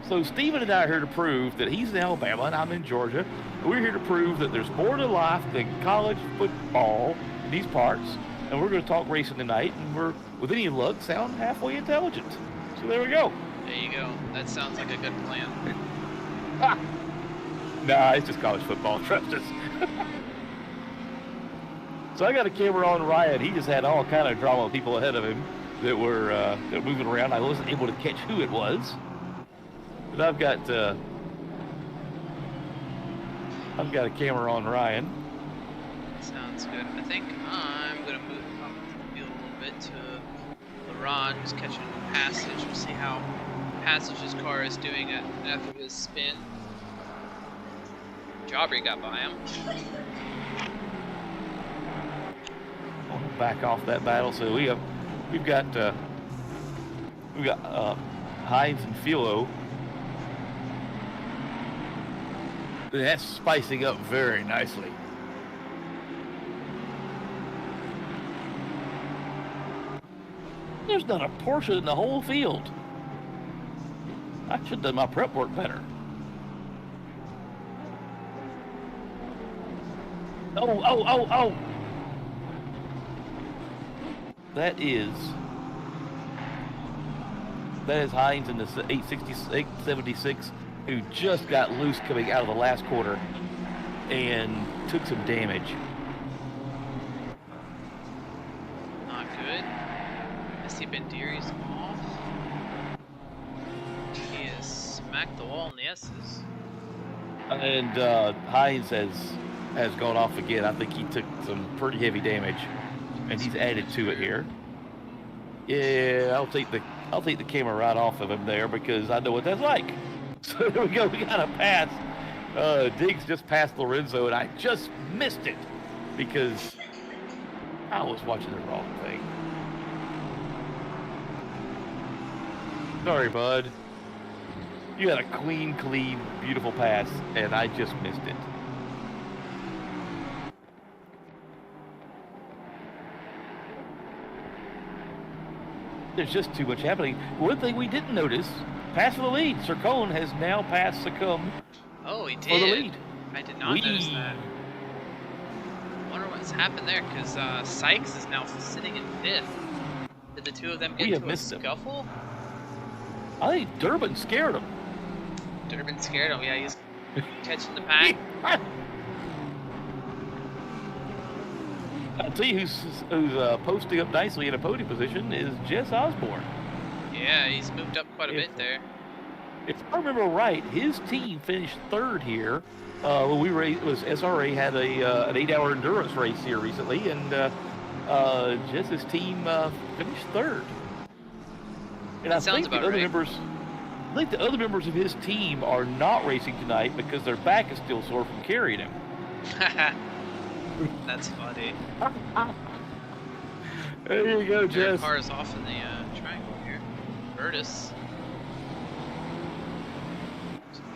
So Steven and I are here to prove that he's in Alabama and I'm in Georgia. We're here to prove that there's more to life than college football in these parts. And we're going to talk racing tonight, and we're, with any luck, sound halfway intelligent. So there we go. There you go. That sounds like a good plan. Nah, it's just college football. Trust us. So I got a camera on Ryan. He just had all kind of drama with people ahead of him that were moving around. I wasn't able to catch who it was. But I've got a camera on Ryan. Sounds good. I think I'm going to move up the field a little bit to LeRon, who's catching Passage. We'll see how Passage's car is doing after his spin. Jawbreak got by him. Back off that battle. So we've got Hines and Philo. That's spicing up very nicely. There's not a Porsche in the whole field. I should have done my prep work better. Oh. That is Hines in the 876 who just got loose coming out of the last quarter and took some damage. Not good. Misty Bendiri's off. He has smacked the wall in the S's. And Hines has gone off again. I think he took some pretty heavy damage, and he's added to it here. Yeah, I'll take the camera right off of him there because I know what that's like. So there we go. We got a pass. Diggs just passed Lorenzo, and I just missed it because I was watching the wrong thing. Sorry, bud. You had a clean, beautiful pass, and I just missed it. There's just too much happening. One thing we didn't notice, pass for the lead. Sircone has now passed Succumb. Oh, he did. For the lead. I did not notice that. I wonder what's happened there, because Sykes is now sitting in 5th. Did the two of them get into a scuffle? I think Durbin scared him. Durbin scared him, yeah, he's catching the pack. I'll tell you who's posting up nicely in a podium position is Jess Osborne. Yeah, he's moved up quite a bit there. If I remember right, his team finished 3rd here. SRA had an 8-hour endurance race here recently, and Jess's team finished 3rd. And I think the other members of his team are not racing tonight because their back is still sore from carrying him. That's funny. There you go, Jess. Their car is off in the triangle here. Virtus.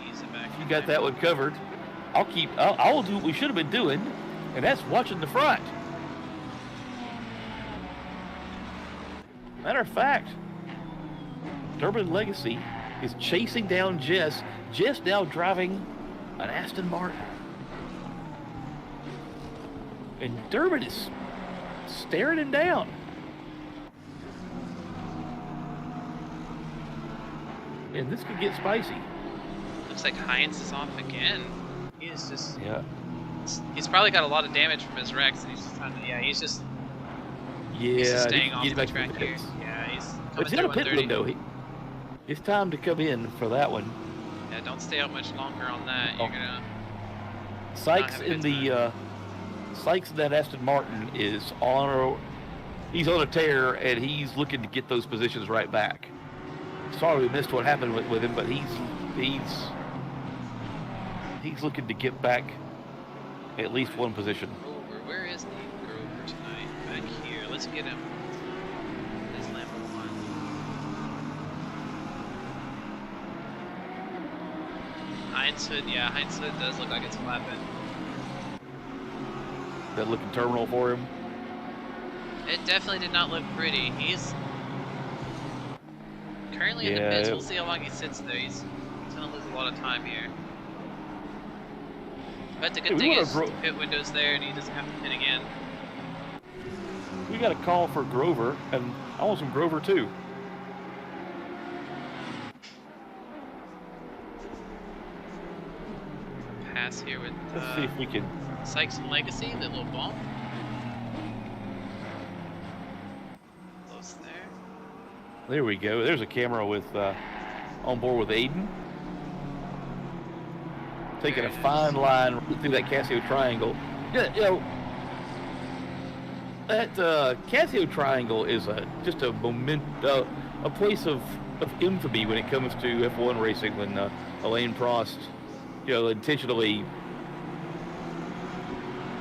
Ease it back. You got that one covered. I'll do what we should have been doing, and that's watching the front. Matter of fact, Durbin Legacy is chasing down Jess. Jess now driving an Aston Martin. And Durbin is staring him down. And this could get spicy. Looks like Hines is off again. He is just... Yeah. He's probably got a lot of damage from his wrecks, and he's just trying to... Yeah, he's just staying off the track here. Yeah, he's coming through 130. It's time to come in for that one. Yeah, don't stay out much longer on that. You're gonna... Sykes in that Aston Martin is he's on a tear, and he's looking to get those positions right back. Sorry we missed what happened with him, but he's looking to get back at least one position. Grover, where is Nate Grover tonight? Back here. Let's get him. His lap 1. Hindsight does look like it's flapping. That looking terminal for him. It definitely did not look pretty. He's currently in the pits. We'll see how long he sits there. He's gonna lose a lot of time here. But the good thing is the pit window's there and he doesn't have to pit again. We got a call for Grover, and I want some Grover too. Pass here with Let's see if we can. Sykes and Legacy, the little bump. Close there. There we go. There's a camera with on board with Aiden. Taking a fine line through that Casio triangle. Yeah, you know, that Casio triangle is just a place of infamy when it comes to F1 racing. When Alain Prost, intentionally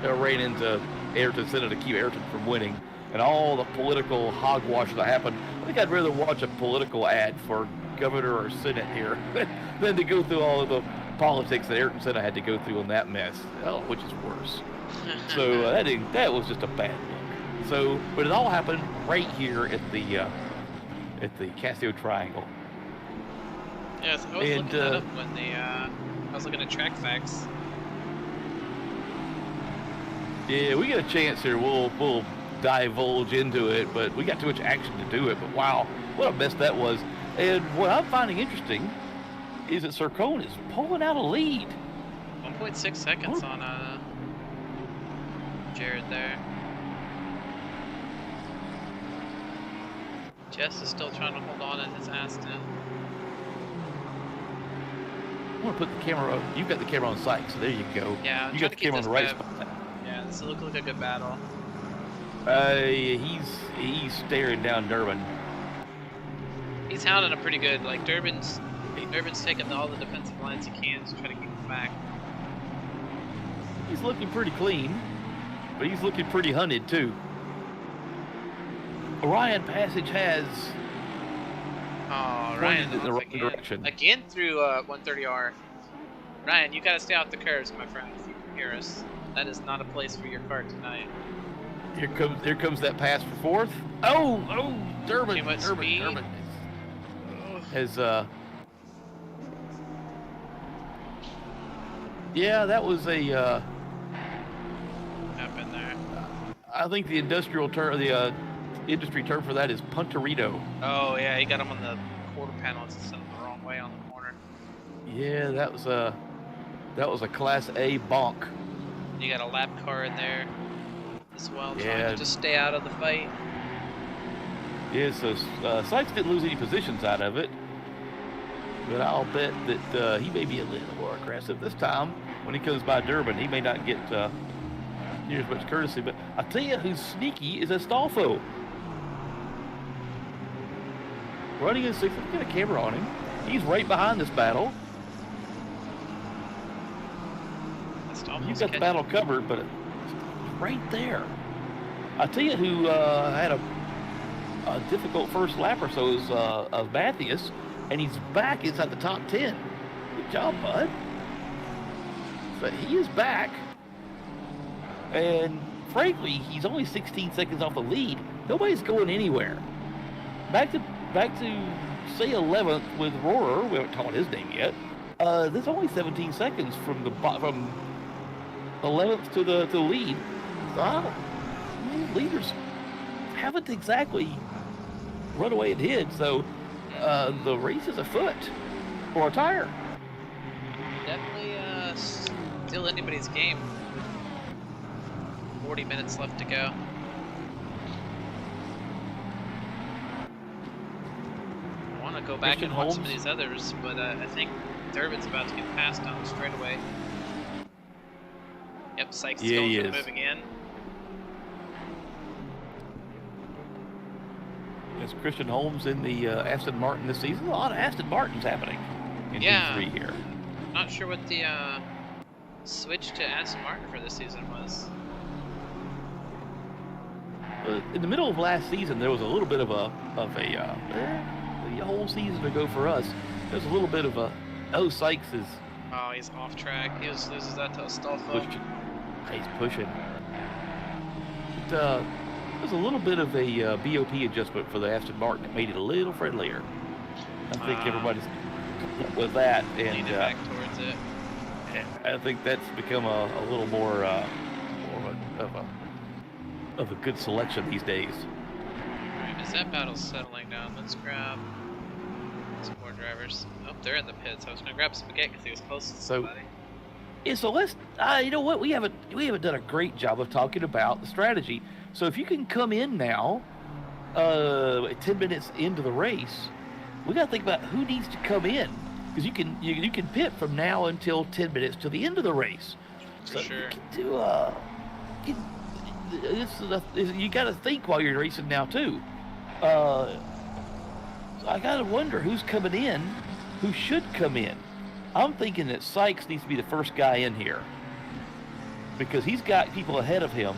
ran into Ayrton Senna to keep Ayrton from winning, and all the political hogwash that happened. I think I'd rather watch a political ad for governor or senate here than to go through all of the politics that Ayrton Senna had to go through in that mess. Oh, which is worse. So that was just a bad look. So, but it all happened right here at the Casio Triangle. Yes, I was looking that up when I was looking at track facts. Yeah, we get a chance here. We'll divulge into it, but we got too much action to do it. But wow, what a mess that was. And what I'm finding interesting is that Sircone is pulling out a lead. 1.6 seconds on Jared there. Jess is still trying to hold on in his Aston. I want to put the camera up. You've got the camera on Sykes, so there you go. Yeah, you got the camera on the right spot. Yeah, this will look like a good battle. He's staring down Durbin. He's hounding him pretty good. Like Durbin's taking all the defensive lines he can to try to keep him back. He's looking pretty clean, but he's looking pretty hunted too. Ryan Passage has. Oh, Ryan in the right direction. Again through 130R. Ryan, you gotta stay off the curves, my friend. If you can hear us, that is not a place for your car tonight. Here comes that pass for fourth. Oh, Durbin. Too much speed. Durbin has yeah, that was a up in there. I think the industry term for that is punterito. Oh yeah, he got him on the quarter panel. It's sent him the wrong way on the corner. Yeah, that was a Class A bonk. You got a lap car in there as well, trying to just stay out of the fight. Yeah, so Sykes didn't lose any positions out of it, but I'll bet that he may be a little more aggressive this time when he comes by Durbin. He may not get near as much courtesy, but I'll tell you who's sneaky is Astolfo. Running in sixth, let's get a camera on him. He's right behind this battle. You've got the battle covered, but it's right there. I'll tell you who had a difficult first lap or so is Mathias, and he's back inside the top 10. Good job, bud. But he is back, and frankly, he's only 16 seconds off the lead. Nobody's going anywhere. Back to say 11th with Rohrer. We haven't told his name yet. There's only 17 seconds from 11th to the lead. So, leaders haven't exactly run away and hid, so the race is afoot for a tire. Definitely still anybody's game. 40 minutes left to go. I want to go back and watch some of these others, but I think Durbin's about to get passed on the straightaway. Yep, Yep, Sykes Yeah, going he for the is. move again. There's Christian Holmes in the Aston Martin this season. A lot of Aston Martins happening in D3 here. Not sure what the switch to Aston Martin for this season was. In the middle of last season, there was a little bit of a the whole season ago for us. There's a little bit of a Sykes is Oh, he's off track. He loses that to Astolfo. he's pushing. But, there's a little bit of a BOP adjustment for the Aston Martin that made it a little friendlier. I think everybody's with that, and leaning back towards it. I think that's become a little more of a good selection these days. Alright, as that battle's settling down, let's grab some more drivers. Oh, they're in the pits. I was gonna grab Spaghetti because he was close to somebody. Yeah, so let's. You know what? We haven't done a great job of talking about the strategy. So if you can come in now, 10 minutes into the race, we got to think about who needs to come in, because you can pit from now until 10 minutes to the end of the race. For sure. You got to think while you're racing now too. So I got to wonder who's coming in, who should come in. I'm thinking that Sykes needs to be the first guy in here, because he's got people ahead of him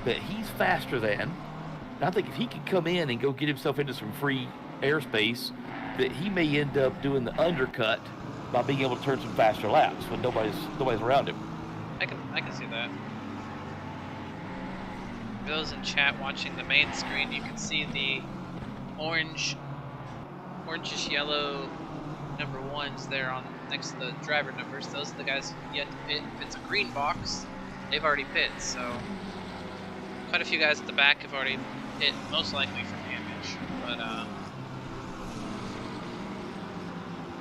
that he's faster than. And I think if he could come in and go get himself into some free airspace, that he may end up doing the undercut by being able to turn some faster laps when nobody's around him. I can see that. For those in chat watching the main screen, you can see the orangish yellow number ones there on next to the driver numbers. Those are the guys yet to pit. If it's a green box, they've already pit. So quite a few guys at the back have already hit, most likely for damage. But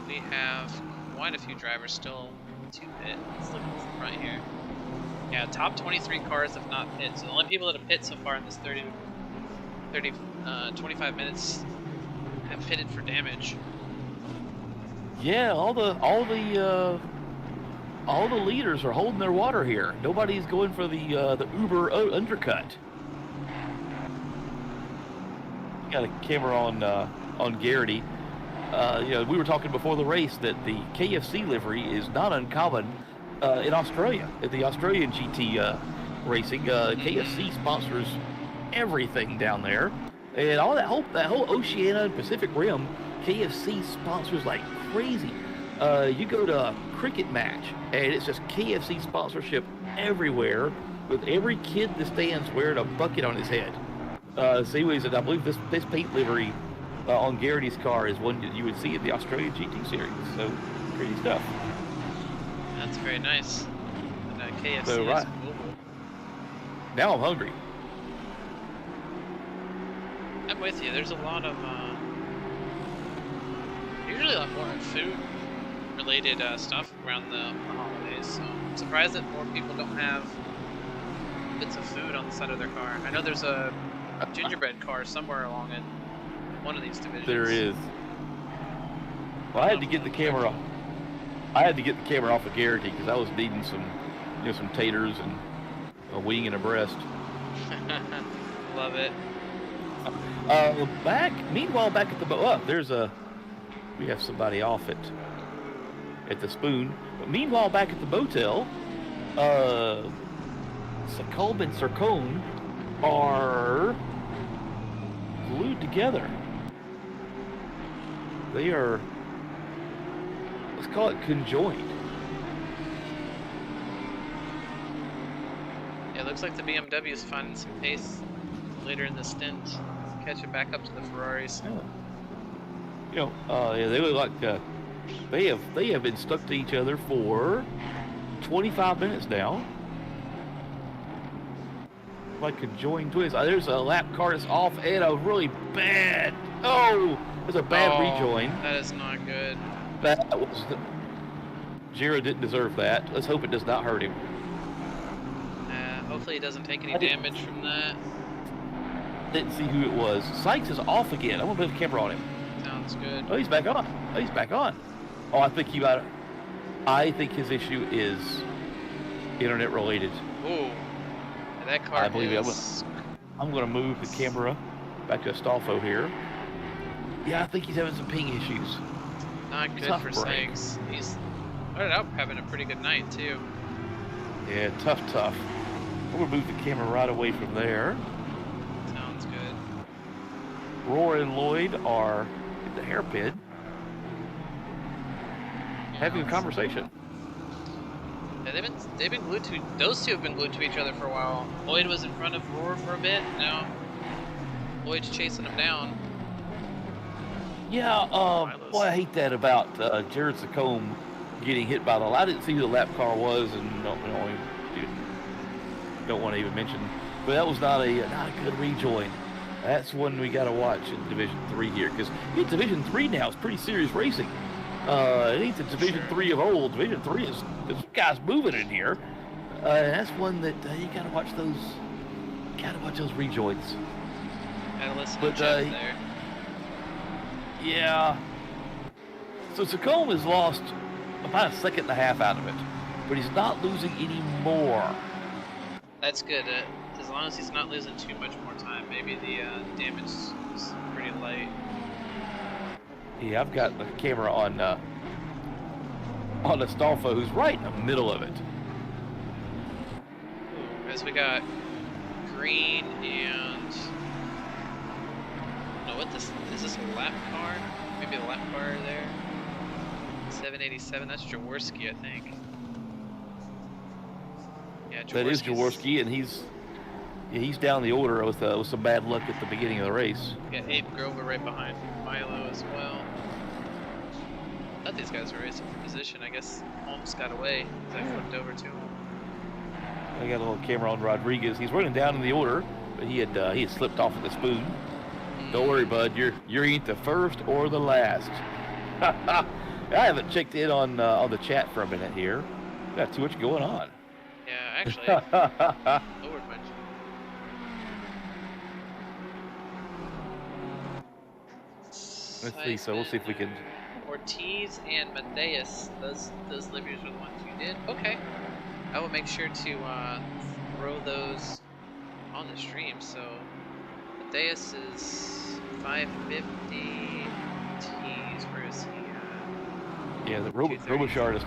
we have quite a few drivers still to pit. Let's look at the front here. Yeah, top 23 cars have not pit. So the only people that have pit so far in this 25 minutes have pitted for damage. Yeah, all the leaders are holding their water here. Nobody's going for the Uber undercut. Got a camera on Garrity. We were talking before the race that the KFC livery is not uncommon in Australia. At the Australian GT racing, KFC sponsors everything down there, and all that whole Oceania and Pacific Rim, KFC sponsors like crazy. You go to a cricket match, and it's just KFC sponsorship everywhere, with every kid in the stands wearing a bucket on his head. Anyways, and I believe this paint livery on Garrity's car is one that you would see in the Australian GT series. So, crazy stuff. That's very nice. And KFC So, right. is global. Now I'm hungry. I'm with you. There's a lot of usually a lot more food-related stuff around the holidays. So I'm surprised that more people don't have bits of food on the side of their car. I know there's a gingerbread car somewhere along in one of these divisions. There is. Well, I had to get the camera off. I had to get the camera off of Garrity because I was needing some taters and a wing and a breast. Love it. Meanwhile, back at the we have somebody off at the spoon. But meanwhile, back at the motel, Sakolb and Sarkone are glued together. They are, let's call it conjoined. Yeah, it looks like the BMW is finding some pace later in the stint, catching back up to the Ferraris. Yeah. They look like they have been stuck to each other for 25 minutes now. Like conjoined twins. There's a lap car that's off and a really bad. Oh, there's a bad rejoin. That is not good. That was. Giro didn't deserve that. Let's hope it does not hurt him. Hopefully he doesn't take any damage from that. Didn't see who it was. Sykes is off again. I'm gonna put the camera on him. Sounds good. Oh, he's back on. Oh, I think his issue is internet related. Ooh, that car I believe is... I'm going to move the camera back to Astolfo here. Yeah, I think he's having some ping issues. Not good Tough for break. Sanks. He's started out having a pretty good night, too. Yeah, tough. I'm going to move the camera right away from there. Sounds good. Roar and Lloyd are in the hairpin having a conversation. Yeah, they've been glued to... Those two have been glued to each other for a while. Lloyd was in front of Roar for a bit. Now Lloyd's chasing him down. Yeah, boy, I hate that about Jared Sacombe getting hit by the... I didn't see who the lap car was, and don't want to even mention. But that was not a good rejoin. That's one we got to watch in Division 3 here, because Division 3 now is pretty serious racing. It ain't the Division 3 of old. Division 3 is there's guys moving in here. And that's one that you got to watch those. Got to watch those rejoins. Gotta listen to Jeff there. Yeah. So Sacombe has lost about a second and a half out of it, but he's not losing any more. That's good. As long as he's not losing too much more time, maybe the damage is pretty light. Yeah, I've got the camera on Astolfo, who's right in the middle of it. As we got green and I don't know what this is. This a lap car? Maybe a lap car there. 787. That's Jaworski, I think. Yeah, that is Jaworski, and he's down the order with some bad luck at the beginning of the race. We got Abe Grover right behind Milo as well. I thought these guys were racing for position. I guess Holmes got away because I flipped over to him. I got a little camera on Rodriguez. He's running down in the order, but he had slipped off with the spoon. Don't worry, bud. You're ain't the first or the last. I haven't checked in on the chat for a minute here. Got too much going on. Yeah, actually, lowered much. Let's see. So we'll see if we can. Ortiz and Mateus, those liveries were the ones you did. Okay, I will make sure to throw those on the stream. So Mateus is 550. Ortiz, where is he? Yeah, the Robichard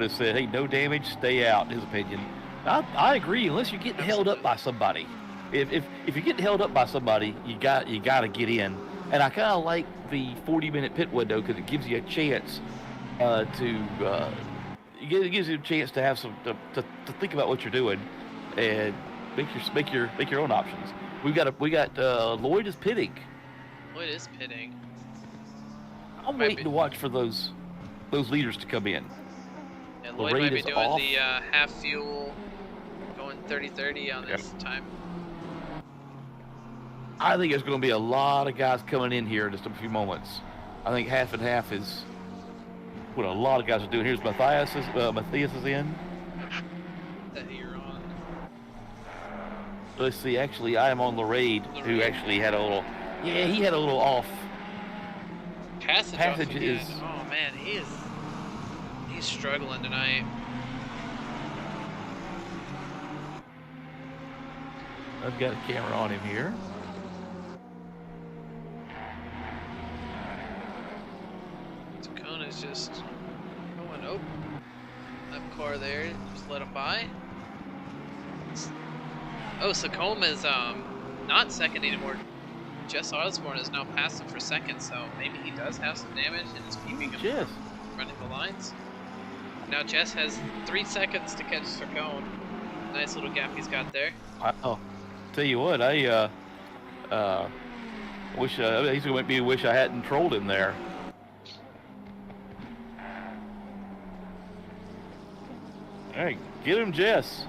has said, "Hey, no damage, stay out." In his opinion, I agree. Unless you're getting held up by somebody, if you're getting held up by somebody, you got to get in. And I kind of like the 40-minute pit window because it gives you a chance it gives you a chance to have to think about what you're doing and make your own options. We got Lloyd is pitting. Lloyd is pitting. I'm waiting to watch for those leaders to come in. Yeah, Lloyd might be doing the half fuel, going 30-30 on this time. I think there's going to be a lot of guys coming in here in just a few moments. I think half and half is what a lot of guys are doing. Here's Matthias is in. That you're on. Let's see. Actually, I am on Lorade, who actually had a little. Yeah, he had a little off. Passage is. Oh man, he's struggling tonight. I've got a camera on him here. Is just going open. That car there, just let him by. Oh, Sacombe is not second anymore. Jess Osborne has now passed him for second, so maybe he does have some damage and is keeping him from running the lines. Now Jess has 3 seconds to catch Sacombe. Nice little gap he's got there. I'll tell you what, I wish he's going to make me wish I hadn't trolled him there. All right, get him, Jess.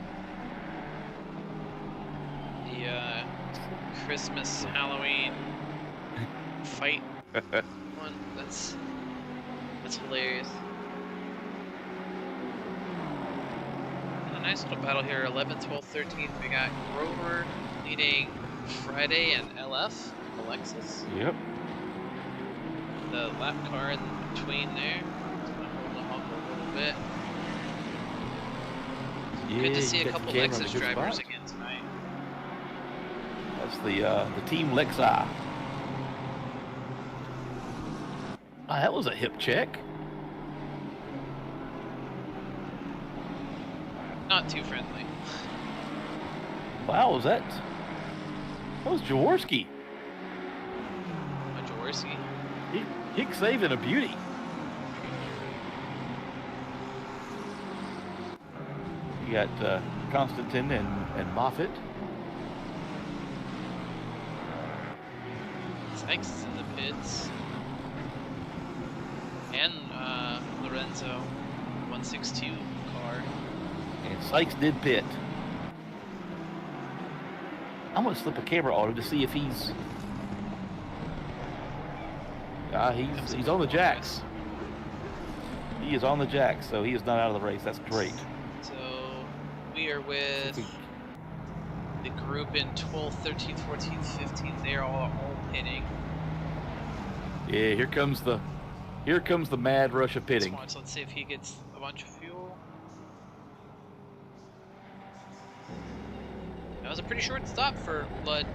The Christmas Halloween fight one. That's hilarious. And a nice little battle here. 11, 12, 13. We got Grover leading Friday and LF, Alexis. Yep. The lap car in between there. It's gonna hold them up a little bit. Yeah, Good to see you a got the couple camera in a Lexus good drivers spot. again tonight. That's the Team Lexi. That was a hip check. Not too friendly. Wow, that was Jaworski. A Jaworski. Hick saving a beauty. You got Constantine and Moffitt. Sykes is in the pits. And Lorenzo, 162 car. And Sykes did pit. I'm gonna slip a camera on him to see if he's on the jacks. He is on the jacks, so he is not out of the race. That's great. So we are with the group in 12th, 13th, 14th, 15th. They are all pitting. Yeah, here comes the mad rush of pitting. So let's see if he gets a bunch of fuel. That was a pretty short stop for Blood.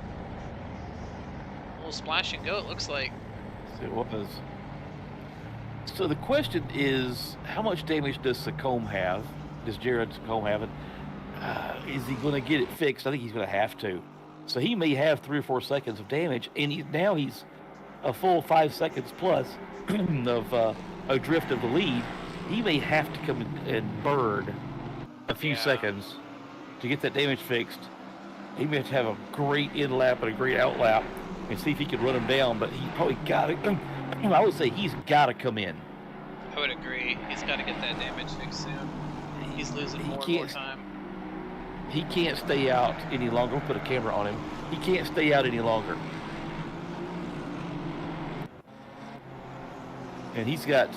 A little splash and go, it looks like. It was. So the question is, how much damage does Sacombe have? Does Jared Sacombe have it? Is he going to get it fixed? I think he's going to have to. So he may have 3 or 4 seconds of damage, and now he's a full 5 seconds plus of a drift of the lead. He may have to come and burn a few seconds to get that damage fixed. He may have to have a great in lap and a great out lap and see if he can run him down, but he probably got to. I would say he's got to come in. I would agree. He's got to get that damage fixed soon. He's losing more and more time. He can't stay out any longer. We'll put a camera on him. He can't stay out any longer. And he's got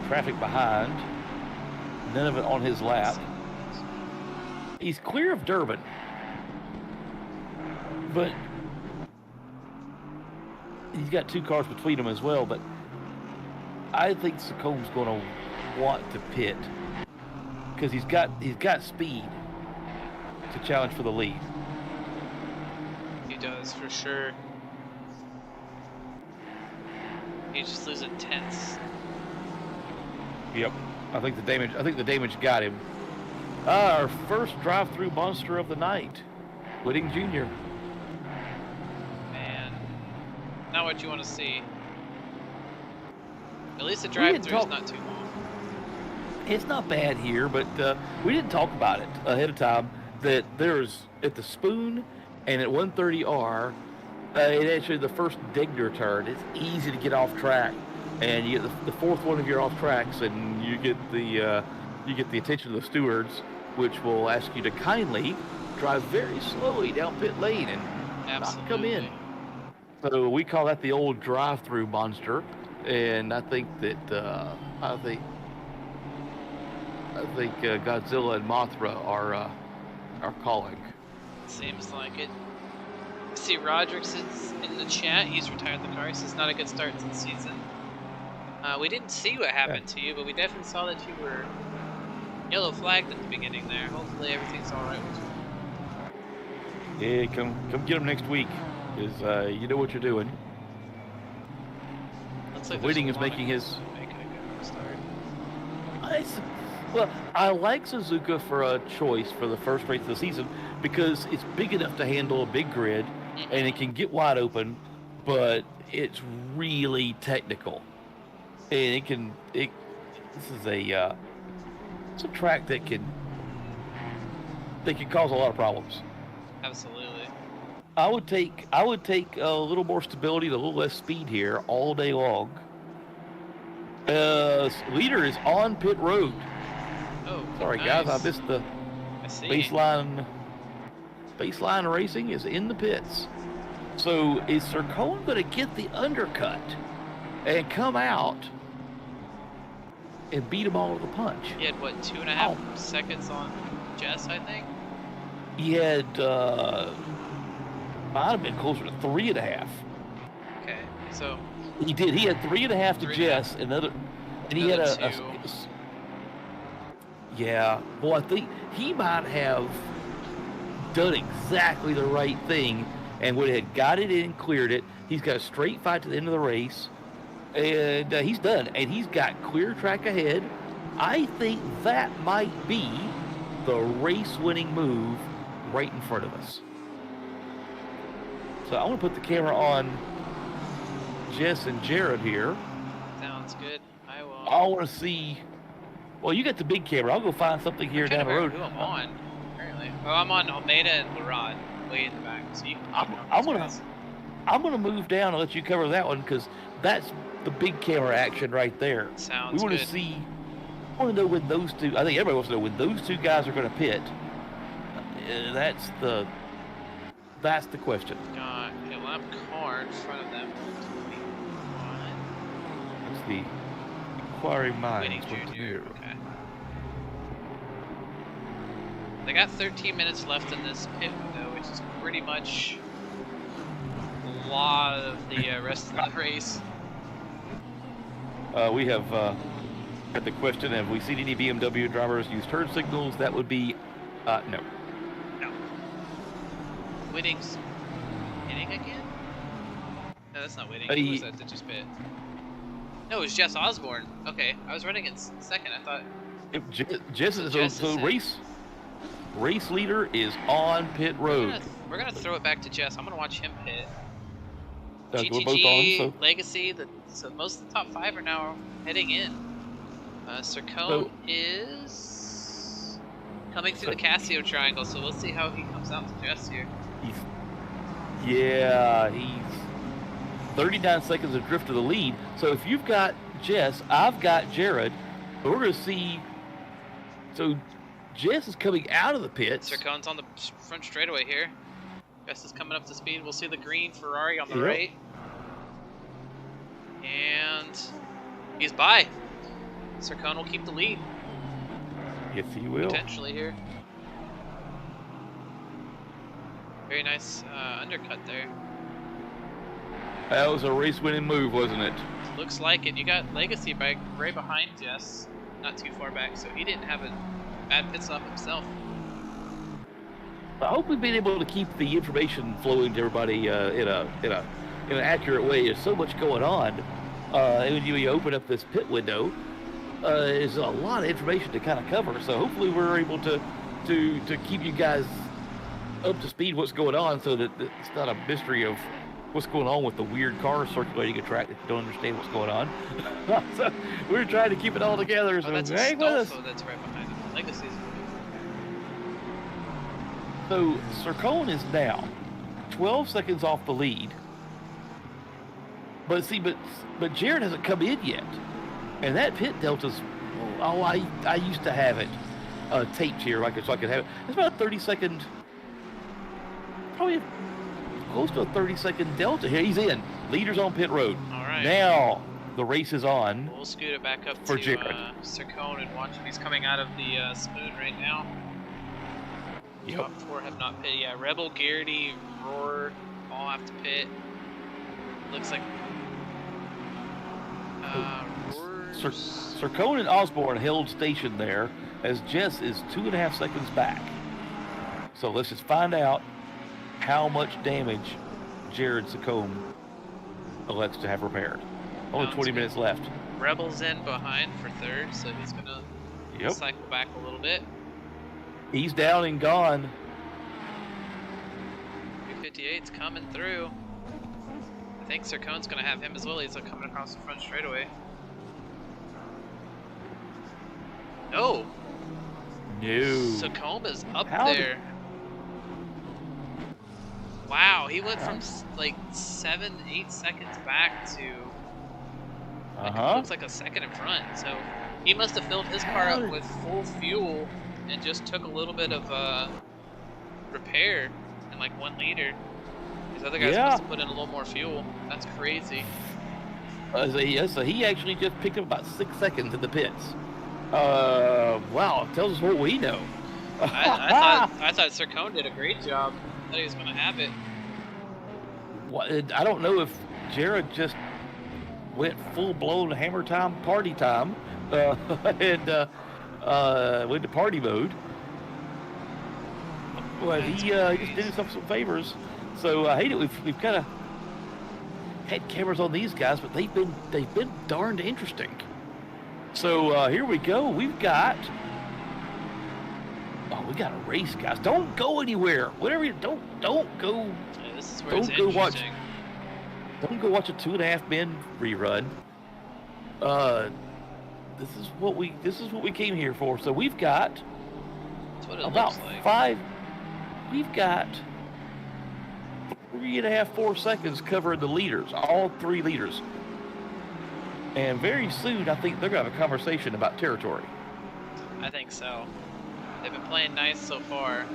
traffic behind. None of it on his lap. He's clear of Durbin. But he's got 2 cars between him as well. But I think Sacombe's going to want to pit because he's got speed to challenge for the lead. He does for sure. He's just losing tenths. Yep, I think the damage got him. Our first drive-through monster of the night, Whitting Jr. Man, not what you want to see. At least the drive-through is not too long. It's not bad here, but we didn't talk about it ahead of time. That there's at the Spoon and at 130R, it actually the first Degner turn. It's easy to get off track, and you get the fourth one of your off tracks, and you get the attention of the stewards, which will ask you to kindly drive very slowly down pit lane and not come in. So we call that the old drive-through monster, and I think that I think Godzilla and Mothra are calling. Seems like it. I see Roderick's in the chat. He's retired the car. He says not a good start to the season. We didn't see what happened to you, but we definitely saw that you were yellow flagged at the beginning there. Hopefully everything's all right with you. Yeah, come get him next week, because you know what you're doing. Looks like Whitting is making his. Make a good start. Well, I like Suzuka for a choice for the first race of the season because it's big enough to handle a big grid, and it can get wide open, but it's really technical, and this is it's a track that can cause a lot of problems. Absolutely. I would take a little more stability and a little less speed here all day long. Leader is on pit road. Oh, sorry nice. guys, I missed the baseline. Baseline racing is in the pits. So is Sircone going to get the undercut and come out and beat them all to the punch? He had what, 2.5 seconds on Jess, I think? He had might have been closer to 3.5. Okay, so he did. He had 3.5 to Jess, and he had Yeah, well, I think he might have done exactly the right thing and would have got it in, cleared it. He's got a straight fight to the end of the race, and he's done. And he's got clear track ahead. I think that might be the race-winning move right in front of us. So I want to put the camera on Jess and Jared here. Sounds good. I will. I want to see. Well, you got the big camera. I'll go find something here down the road. Who I'm on, apparently. Oh, I'm on Almeida and Laurent, way in the back. So you can I'm gonna move down and let you cover that one because that's the big camera action right there. Sounds we want good. to see. I want to know when those two. I think everybody wants to know when those two guys are going to pit. That's the question. Got a lap car in front of them. That's the inquiring minds. Winning what to junior. do. Okay. They got 13 minutes left in this pit window, which is pretty much a lot of the rest of the race. We have had the question: have we seen any BMW drivers use turn signals? That would be no. No. Whitting's hitting again? No, that's not Whitting. Who was that just pit? No, it was Jess Osborne. Okay, I was running in second. I thought. Jess is race leader is on pit road. We're gonna throw it back to Jess. I'm gonna watch him pit. We're both GTG, on, so. Legacy, so most of the top 5 are now heading in. Sircone is coming through the Casio triangle, so we'll see how he comes out to Jess here. He's 39 seconds of drift to the lead. So if you've got Jess, I've got Jared. But we're going to see. So Jess is coming out of the pits. Sircone's on the front straightaway here. Jess is coming up to speed. We'll see the green Ferrari on the right. And he's by. Sircone will keep the lead. Yes, he will. Potentially here. Very nice undercut there. That was a race-winning move, wasn't it? Looks like it. You got Legacy right behind Jess, not too far back, so he didn't have a bad pit stop himself. I hope we've been able to keep the information flowing to everybody in an accurate way. There's so much going on. When you open up this pit window, there's a lot of information to kind of cover. So hopefully we're able to keep you guys up to speed what's going on, so that it's not a mystery of what's going on with the weird cars circulating a track that you don't understand what's going on. So we're trying to keep it all together. So that's hang with us. that's right behind him. Legacy's. So Sircone is now 12 seconds off the lead. But Jared hasn't come in yet. And that pit delta's, I used to have it taped here so I could have it. It's about a 30-second, probably close to a 30-second delta here. He's in. Leader's on pit road. All right. Now the race is on. We'll scoot it back up for to Jared. Sircone and watch him. He's coming out of the spoon right now. Yep. Top 4 have not pit. Yeah, Rebel, Garrity, Roar all have to pit. Looks like Sircone and Osborne held station there as Jess is 2.5 seconds back. So let's just find out how much damage Jared Sircone elects to have repaired. Only 20 minutes left. Rebel's in behind for third, so he's gonna cycle back a little bit. He's down and gone. 358's coming through. I think Sircone's gonna have him as well. He's coming across the front straightaway. No. Sircone is up there. Wow, he went from like 7-8 seconds back to looks like a second in front. So he must have filled his car up with full fuel and just took a little bit of repair in like 1 liter. These other guys must have put in a little more fuel. That's crazy. So he actually just picked up about 6 seconds in the pits. Wow, it tells us what we know. I thought Sircone did a great job. I thought he was going to have it. I don't know if Jared just went full-blown hammer time, party time, and went to party mode. Well, he just did himself some favors. So I hate it. We've kind of had cameras on these guys, but they've been darned interesting. So here we go. We got a race, guys. Don't go anywhere. Whatever you don't go. Yeah, this is where it's Don't go watch. interesting. Don't go watch a 2.5 Men rerun. This is what we came here for. So we've got That's what it about looks like. 5. We've got 3.5, 4 seconds covering the leaders, all 3 leaders. And very soon, I think they're going to have a conversation about territory. I think so. They've been playing nice so far.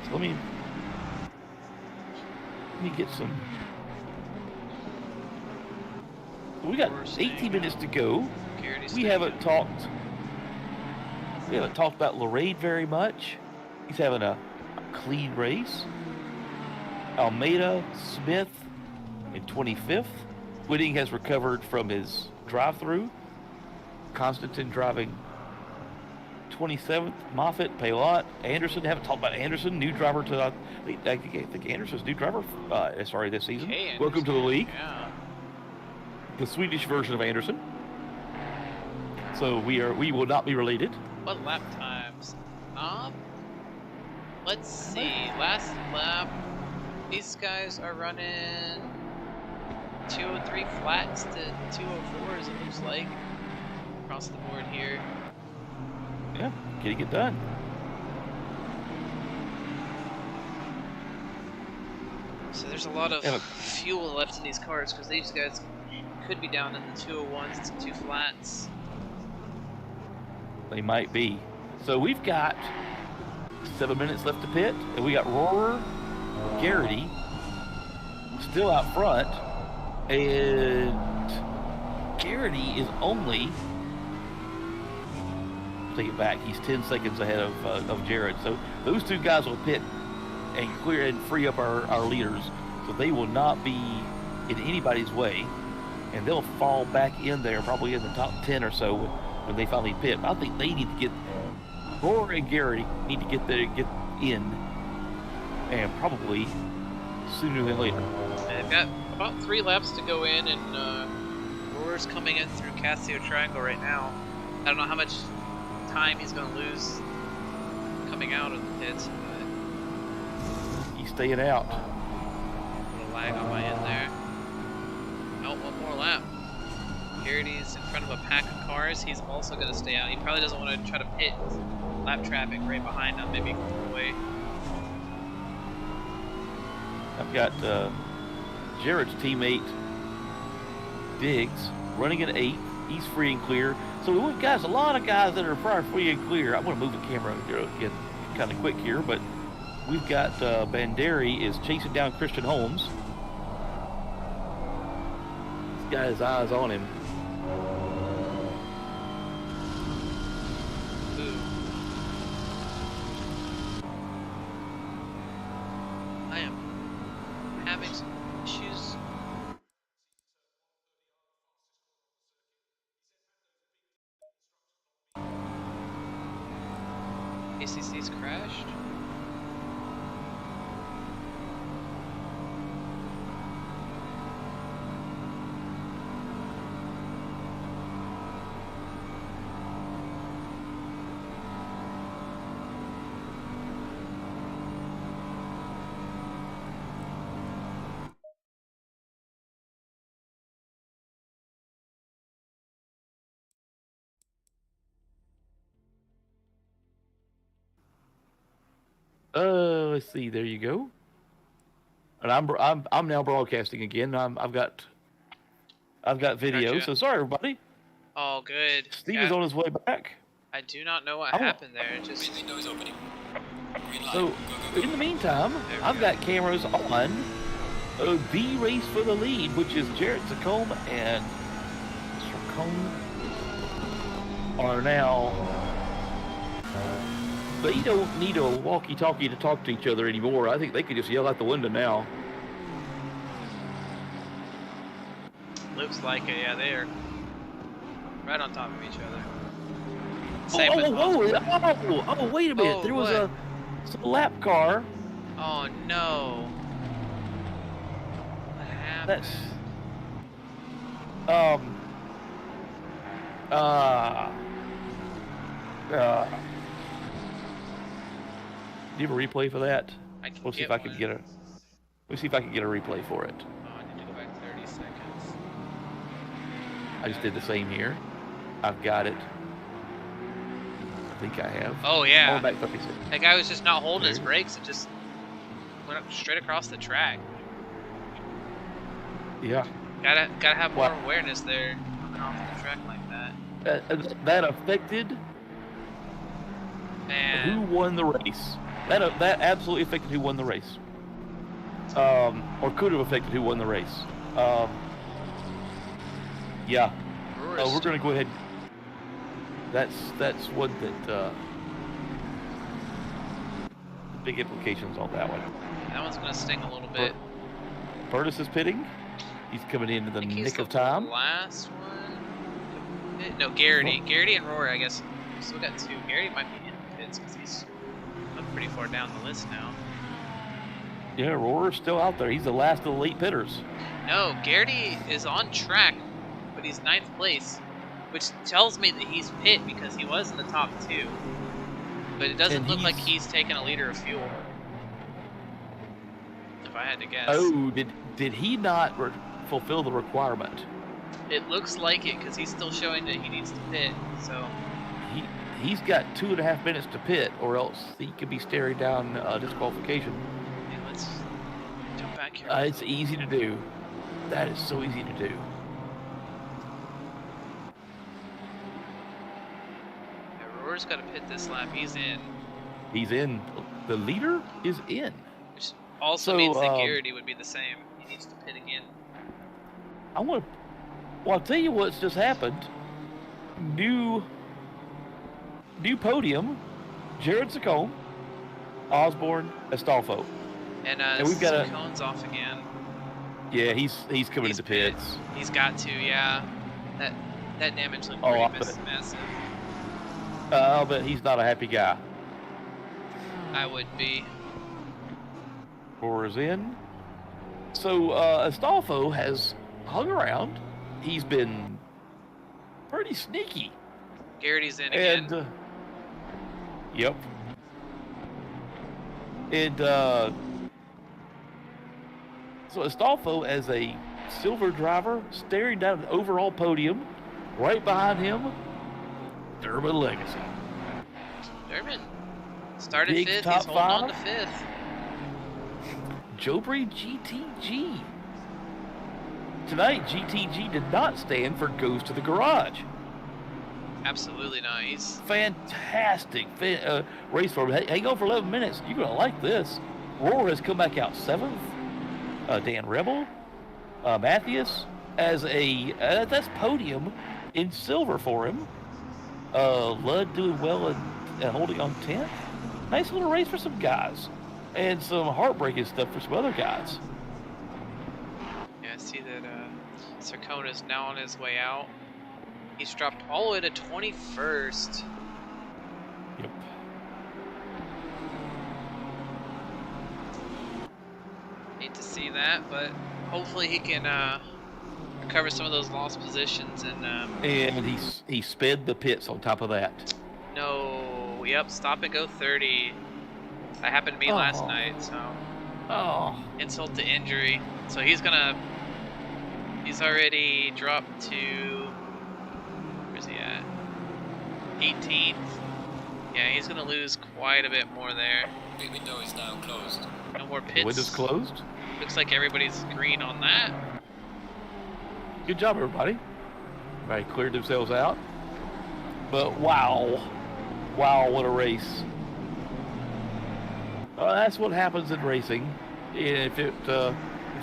So let me get some. We got 18 minutes to go. We haven't talked about Lorraine very much. He's having a clean race. Almeida Smith in 25th. Whitting has recovered from his drive-through. Constantine driving 27th. Moffitt, Paylott, Anderson. Haven't talked about Anderson, new driver to. I think Anderson's new driver SRA this season. Hey, Welcome to the league. Yeah. The Swedish version of Anderson. So we will not be related. What lap times? Let's see. Last lap, these guys are running 203 flats to 204s. It looks like across the board here. Yeah, getting it done. So there's a lot of fuel left in these cars because these guys could be down in the 201s and 2 flats. They might be. So we've got 7 minutes left to pit, and we got Rohrer, Garrity still out front, and Garrity is only. Take it back. He's 10 seconds ahead of Jared. So those 2 guys will pit and clear and free up our leaders, so they will not be in anybody's way, and they'll fall back in there probably in the top 10 or so when they finally pit. I think they need to get Rohrer and Garrity need to get in, and probably sooner than later. They've got about 3 laps to go in, and Rohrer's coming in through Casio Triangle right now. I don't know how much time he's going to lose coming out of the pits, but He's staying out. a little lag on my end there. Oh, one more lap. Garrity's in front of a pack of cars. He's also going to stay out. He probably doesn't want to try to pit lap traffic right behind him. Maybe go away. I've got Jared's teammate Diggs running at 8th. He's free and clear. So we've got a lot of guys that are probably free and clear. I'm going to move the camera again kind of quick here, but we've got Banderi is chasing down Christian Holmes. He's got his eyes on him. Ooh. I am having some issues. ACC's crashed. Let's see. There you go. And I'm now broadcasting again. I've got video. Gotcha. So sorry, everybody. All good. Steve is on his way back. I do not know what happened there. Just So in the meantime, I've got cameras on the race for the lead, which is Jared Sacombe and Sacombe are now. They don't need a walkie-talkie to talk to each other anymore. I think they could just yell out the window now. looks like it. Yeah, right on top of each other. Oh, Same with wait a minute. Oh, There was what? some lap car. Oh no. What happened? That's uh do you have a replay for that? I can We'll see get if I can one. get a. We'll see if I can get a replay for it. Oh, I need to go back 30 seconds. I just did the same here. I've got it. I think I have. Oh yeah. Oh, back 30 seconds. That guy was just not holding his There. brakes and just went up straight across the track. Yeah. Gotta have more What? awareness there coming off the track like that. That affected who Man, won the race. That absolutely affected who won the race. Or could have affected who won the race. Yeah. Brewer's We're gonna go ahead. That's one that big implications on that one. that one's gonna sting a little bit. Curtis is pitting. He's coming into the I think he's nick the of time. last one. No, Garrity. Garrity and Rory, I guess. We still got two. Garrity might be in the pits because he's pretty far down the list now. Yeah, Roar's still out there. He's the last of the late pitters. No, Garrity is on track, but he's 9th place, which tells me that he's pit because he was in the top 2. But it doesn't And look like he's taken a liter of fuel. If I had to guess. Oh, did he not fulfill the requirement? It looks like it because he's still showing that he needs to pit. So He's got 2.5 minutes to pit, or else he could be staring down disqualification. yeah, let's jump back here. It's easy to do. That is so easy to do. Yeah, Roar's got to pit this lap. He's in. He's in. The leader is in. Which also So, means that Garrity would be the same. He needs to pit again. Well, I'll tell you what's just happened. New podium. Jared Sacone, Osborne, Astolfo. And we've got a- Cone's off again. Yeah, he's coming He's into pits. He's got to, yeah. That damage looked Oh, pretty I bet. massive. But he's not a happy guy. I would be. Roar's in. So Astolfo has hung around. He's been pretty sneaky. Garrity's in again. And yep. And so Astolfo, as a silver driver, staring down the overall podium, right behind him, Durbin Legacy. Durbin started Big 5th. top He's holding on to five. 5th. Jobri GTG. Tonight, GTG did not stand for Goes to the Garage. Absolutely nice. Fantastic race for him. Hang on for 11 minutes. You're going to like this. Roar has come back out 7th. Dan Rebel, Matthias, as that's podium in silver for him. Ludd doing well and holding on 10th. Nice little race for some guys. And some heartbreaking stuff for some other guys. Yeah, I see that Sarcone is now on his way out. He's dropped all the way to 21st. Yep. Hate to see that, but hopefully he can recover some of those lost positions. And he sped the pits on top of that. No, yep, stop and go 30. That happened to me last night, so Oh. insult to injury. So he's already dropped to, where's he at? 18th. Yeah, he's gonna lose quite a bit more there. The window is now closed. No more The pits. window's closed. Looks like everybody's green on that. Good job, everybody. Everybody cleared themselves out. But wow, what a race! That's what happens in racing. If it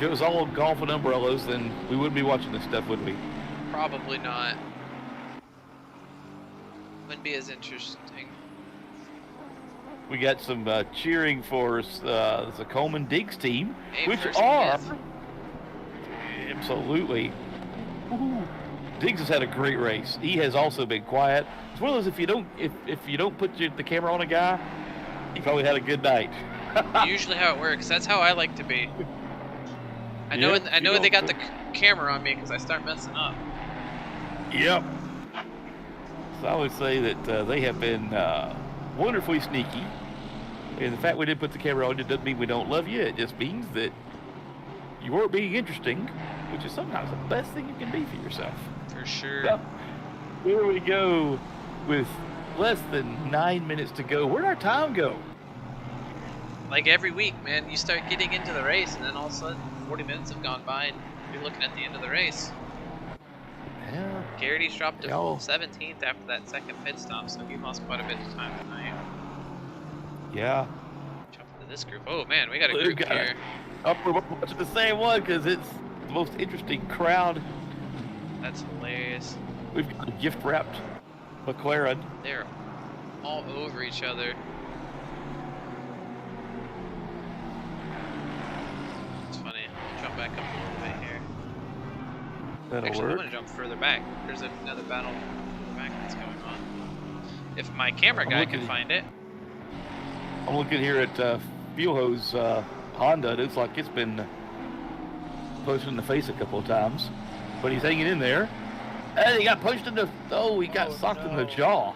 was all golf and umbrellas, then we wouldn't be watching this stuff, would we? Probably not. Wouldn't be as interesting. We got some cheering for the Coleman Diggs team, Hey, which first are fifth. absolutely. Woo-hoo. Diggs has had a great race. He has also been quiet. It's one of those, if you don't put the camera on a guy, he probably had a good night. Usually how it works. That's how I like to be. I know they got the camera on me because I start messing up. Yep. So I would say that they have been wonderfully sneaky. And the fact we didn't put the camera on, it doesn't mean we don't love you. It just means that you weren't being interesting, which is sometimes the best thing you can be for yourself. For sure. Yep. Here we go with less than 9 minutes to go. Where'd our time go? Like every week, man, you start getting into the race, and then all of a sudden, 40 minutes have gone by, and you're looking at the end of the race. Yeah. Garrity's dropped to 17th after that second pit stop, so he lost quite a bit of time tonight. Yeah. Jump into this group. Oh man, we got a group here. We're watching the same one because it's the most interesting crowd. That's hilarious. We've got a gift-wrapped McLaren. They're all over each other. It's funny. I'll jump back up a little bit here. That'll Actually, work. I'm going to jump further back. There's another battle further back that's going on. If my camera guy can find it. I'm looking here at Fuel Hose Honda. It looks like it's been punched in the face a couple of times, but he's hanging in there. And he got punched in the. Oh, he got socked in the jaw.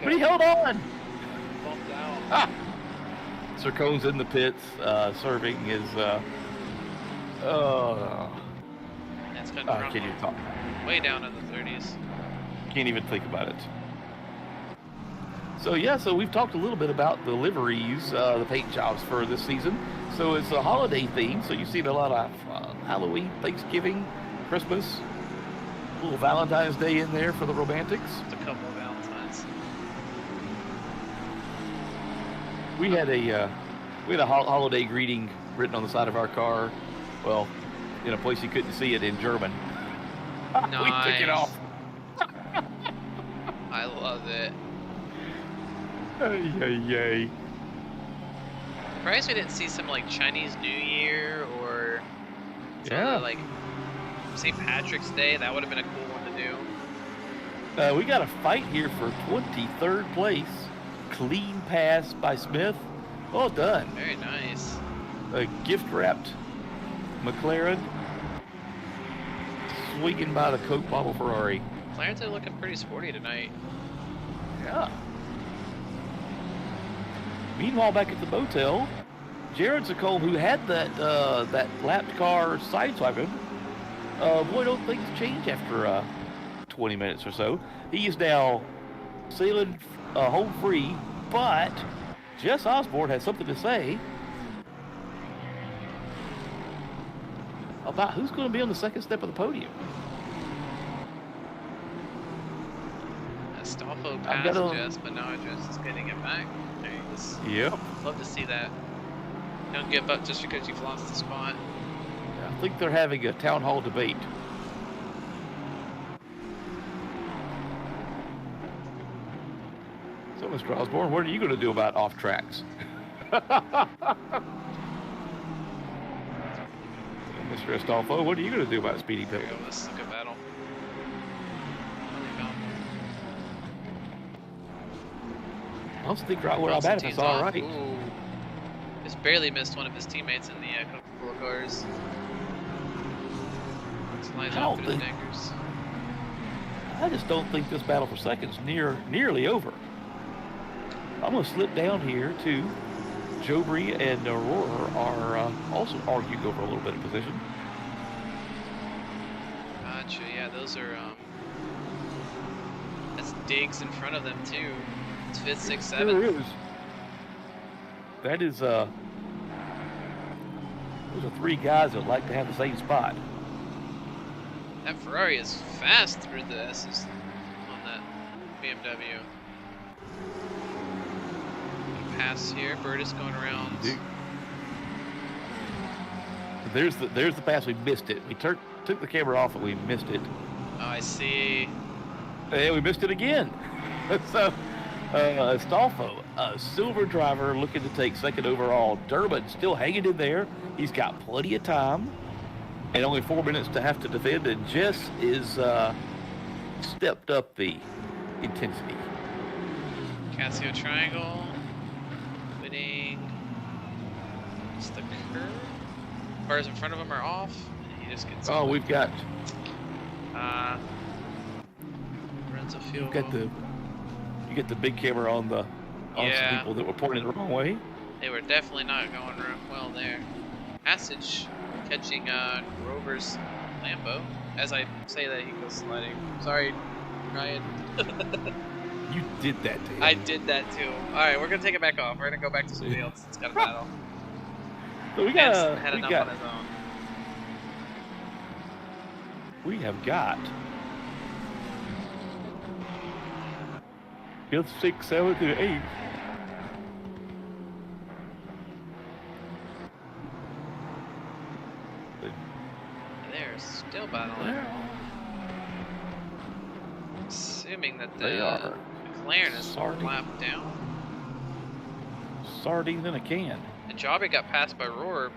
But he held on. Bumped out. Ah. Sircone's in the pits, serving his. That's kind of can't even talk. way down in the 30s. Can't even think about it. So yeah, so we've talked a little bit about the liveries, the paint jobs for this season. So it's a holiday theme. So you've seen a lot of Halloween, Thanksgiving, Christmas, a little Valentine's Day in there for the romantics. Just a couple of Valentines. We had a holiday greeting written on the side of our car. Well, in a place you couldn't see it in German. Nice. We took it off. I love it. Yay. Surprised we didn't see some like Chinese New Year or like St. Patrick's Day. That would have been a cool one to do. We got a fight here for 23rd place. Clean pass by Smith. Well done. Very nice. A gift-wrapped McLaren swinging by the Coke bottle Ferrari. McLarens are looking pretty sporty tonight. Yeah. Meanwhile, back at the motel, Jared Sacombe, who had that lapped car sideswiping, boy, don't things change after 20 minutes or so. He is now sailing home free, but Jess Osborne has something to say about who's going to be on the second step of the podium. Astolfo passed Jess, but now Jess is getting it back. Yep. Love to see that. Don't give up just because you've lost the spot. I think they're having a town hall debate. So, Mr. Osborne, what are you going to do about off tracks? Mr. Astolfo, what are you going to do about speedy pickup? This is a good battle. I'll stick right where I'm at if it's all right. Ooh. Just barely missed one of his teammates in the Coca-Cola cars. Slides out through the dankers. I just don't think this battle for second's nearly over. I'm going to slip down here to Jobry and Aurora are also arguing over a little bit of position. Gotcha, yeah, those are, that's Diggs in front of them too. It's 5th, 6th, 7th. There is. That is, those are three guys that like to have the same spot. That Ferrari is fast through the S's on that BMW. Pass here, Bird is going around. There's the pass. We missed it. We took the camera off and we missed it. Oh, I see. And we missed it again. So, Astolfo, a silver driver looking to take second overall. Durbin still hanging in there. He's got plenty of time. and only 4 minutes to have to defend, and Jess is stepped up the intensity. Casio triangle. Quitting. It's the curve. Cars in front of him are off. And he just gets. Oh, we've got. Runs a field. You get the big camera on some people that were pointing the wrong way. They were definitely not going well there. Passage catching Grover's Lambo. As I say that, he goes sliding. Sorry, Ryan. You did that to him. I did that too. Alright, we're gonna take it back off. We're gonna go back to somebody else that's got a battle. So we had we enough got, on his own. We have got 5th, 6th, 7th, and 8th. They're still battling. Assuming that They are McLaren is lapped down. Sardines in a can. And Jobby got passed by Roar.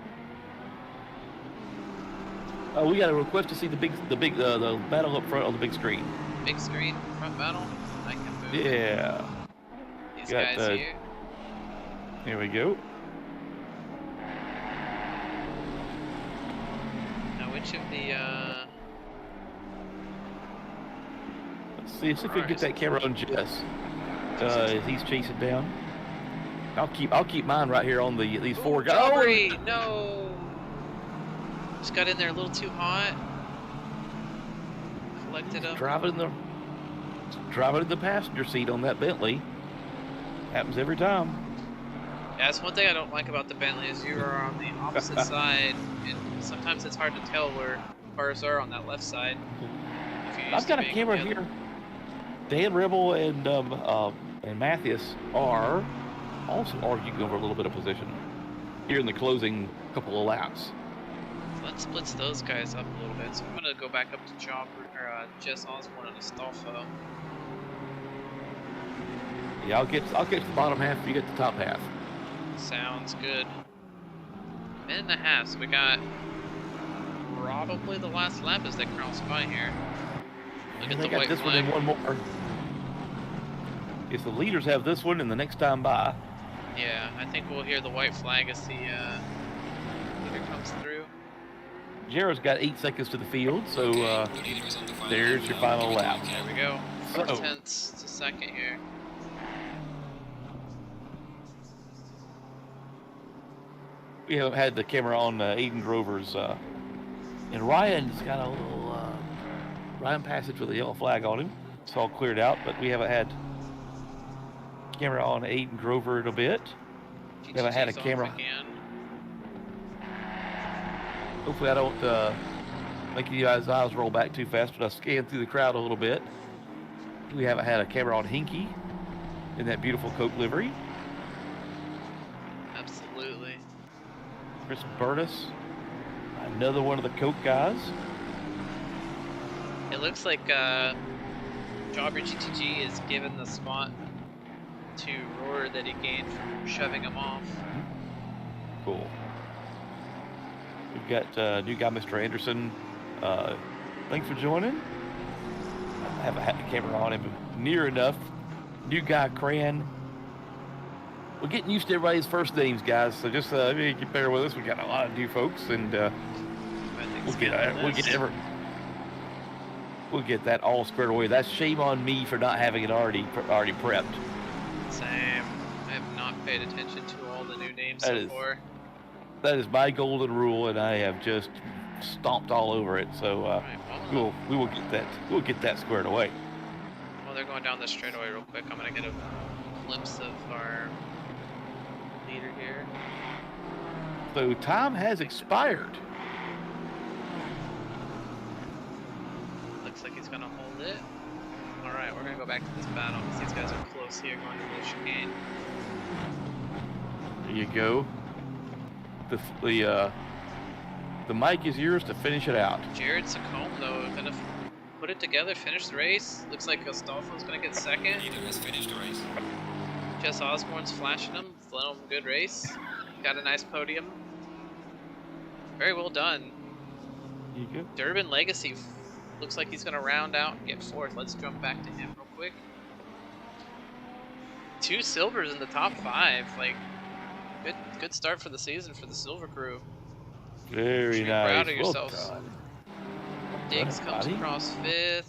We got a request to see the battle up front on the big screen. Big screen, front battle. I can move. Yeah. These guys here. Here we go. Now, which of the Let's see if we can get that camera on Jess. He's chasing down. I'll keep mine right here on these 4 guys. Jobbery, no. Just got in there a little too hot. Collected up. Driving in the passenger seat on that Bentley. Happens every time. Yeah, that's one thing I don't like about the Bentley is you are on the opposite side, and sometimes it's hard to tell where cars are on that left side. I've got a camera here. Dan Rebel and Matthias are also arguing over a little bit of position here in the closing couple of laps. So that splits those guys up a little bit. So I'm gonna go back up to Jess Osborne and Astolfo. Yeah, I'll get the bottom half. You get the top half. Sounds good. Minute and a half. So we got probably the last lap as they cross by here. Look at the white this flag. one and one more. If the leaders have this one and the next time by. Yeah, I think we'll hear the white flag as the leader comes through. Jared's got 8 seconds to the field, so there's your final lap. There we go. 4/10 to second here. We haven't had the camera on Aiden Grover's, and Ryan's got a little Ryan passage with a yellow flag on him. It's all cleared out, but we haven't had camera on Aiden Grover in a bit. We haven't had a camera. Hopefully I don't make you guys' eyes roll back too fast, but I scanned through the crowd a little bit. We haven't had a camera on Hinky in that beautiful Coke livery. Absolutely. Chris Burtis, another one of the Coke guys. It looks like Jobber GTG is given the spot to Roar that he gained from shoving him off. Cool. We've got new guy, Mr. Anderson. Thanks for joining. I haven't had the camera on him near enough. New guy, Cran. We're getting used to everybody's first names, guys. So just get bear with us. We got a lot of new folks, and we'll get that all squared away. That's shame on me for not having it already prepped. Same. I have not paid attention to all the new names so far. That is my golden rule, and I have just stomped all over it. So right, we will get that. We'll get that squared away. Well, they're going down the straightaway real quick. I'm gonna get a glimpse of our leader here. So time has expired. Looks like he's gonna hold it. All right, we're gonna go back to this battle because these guys are close here, going to the chicane. There you go. The mic is yours to finish it out. Jared Sacombe, though, gonna put it together, finish the race. Looks like Astolfo's gonna get second. Leader has finished the race. Jess Osborne's flashing him, letting him good race. Got a nice podium. Very well done. You go. Durban Legacy looks like he's going to round out and get fourth. Let's jump back to him real quick. 2 silvers in the top 5. Like, good start for the season for the silver crew. Very Should be nice. proud of Well yourselves. done. Diggs comes buddy. across 5th.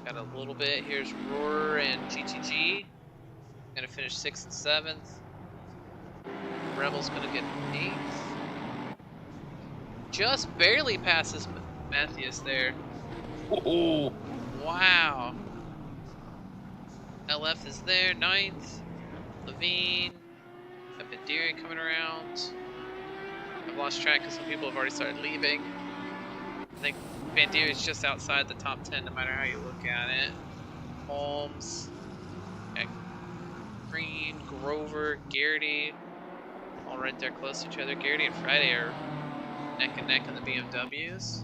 Got a little bit. Here's Roar and GTG. Gonna finish 6th and 7th. Rebel's gonna get 8th. Just barely passes Matthias there. Oh, Wow. LF is there, 9th. Levine. Got Bandiri coming around. I've lost track because some people have already started leaving. I think Bandiri is just outside the top 10 no matter how you look at it. Holmes. Green, Grover, Garrity. All right there close to each other. Garrity and Friday are neck and neck in the BMWs.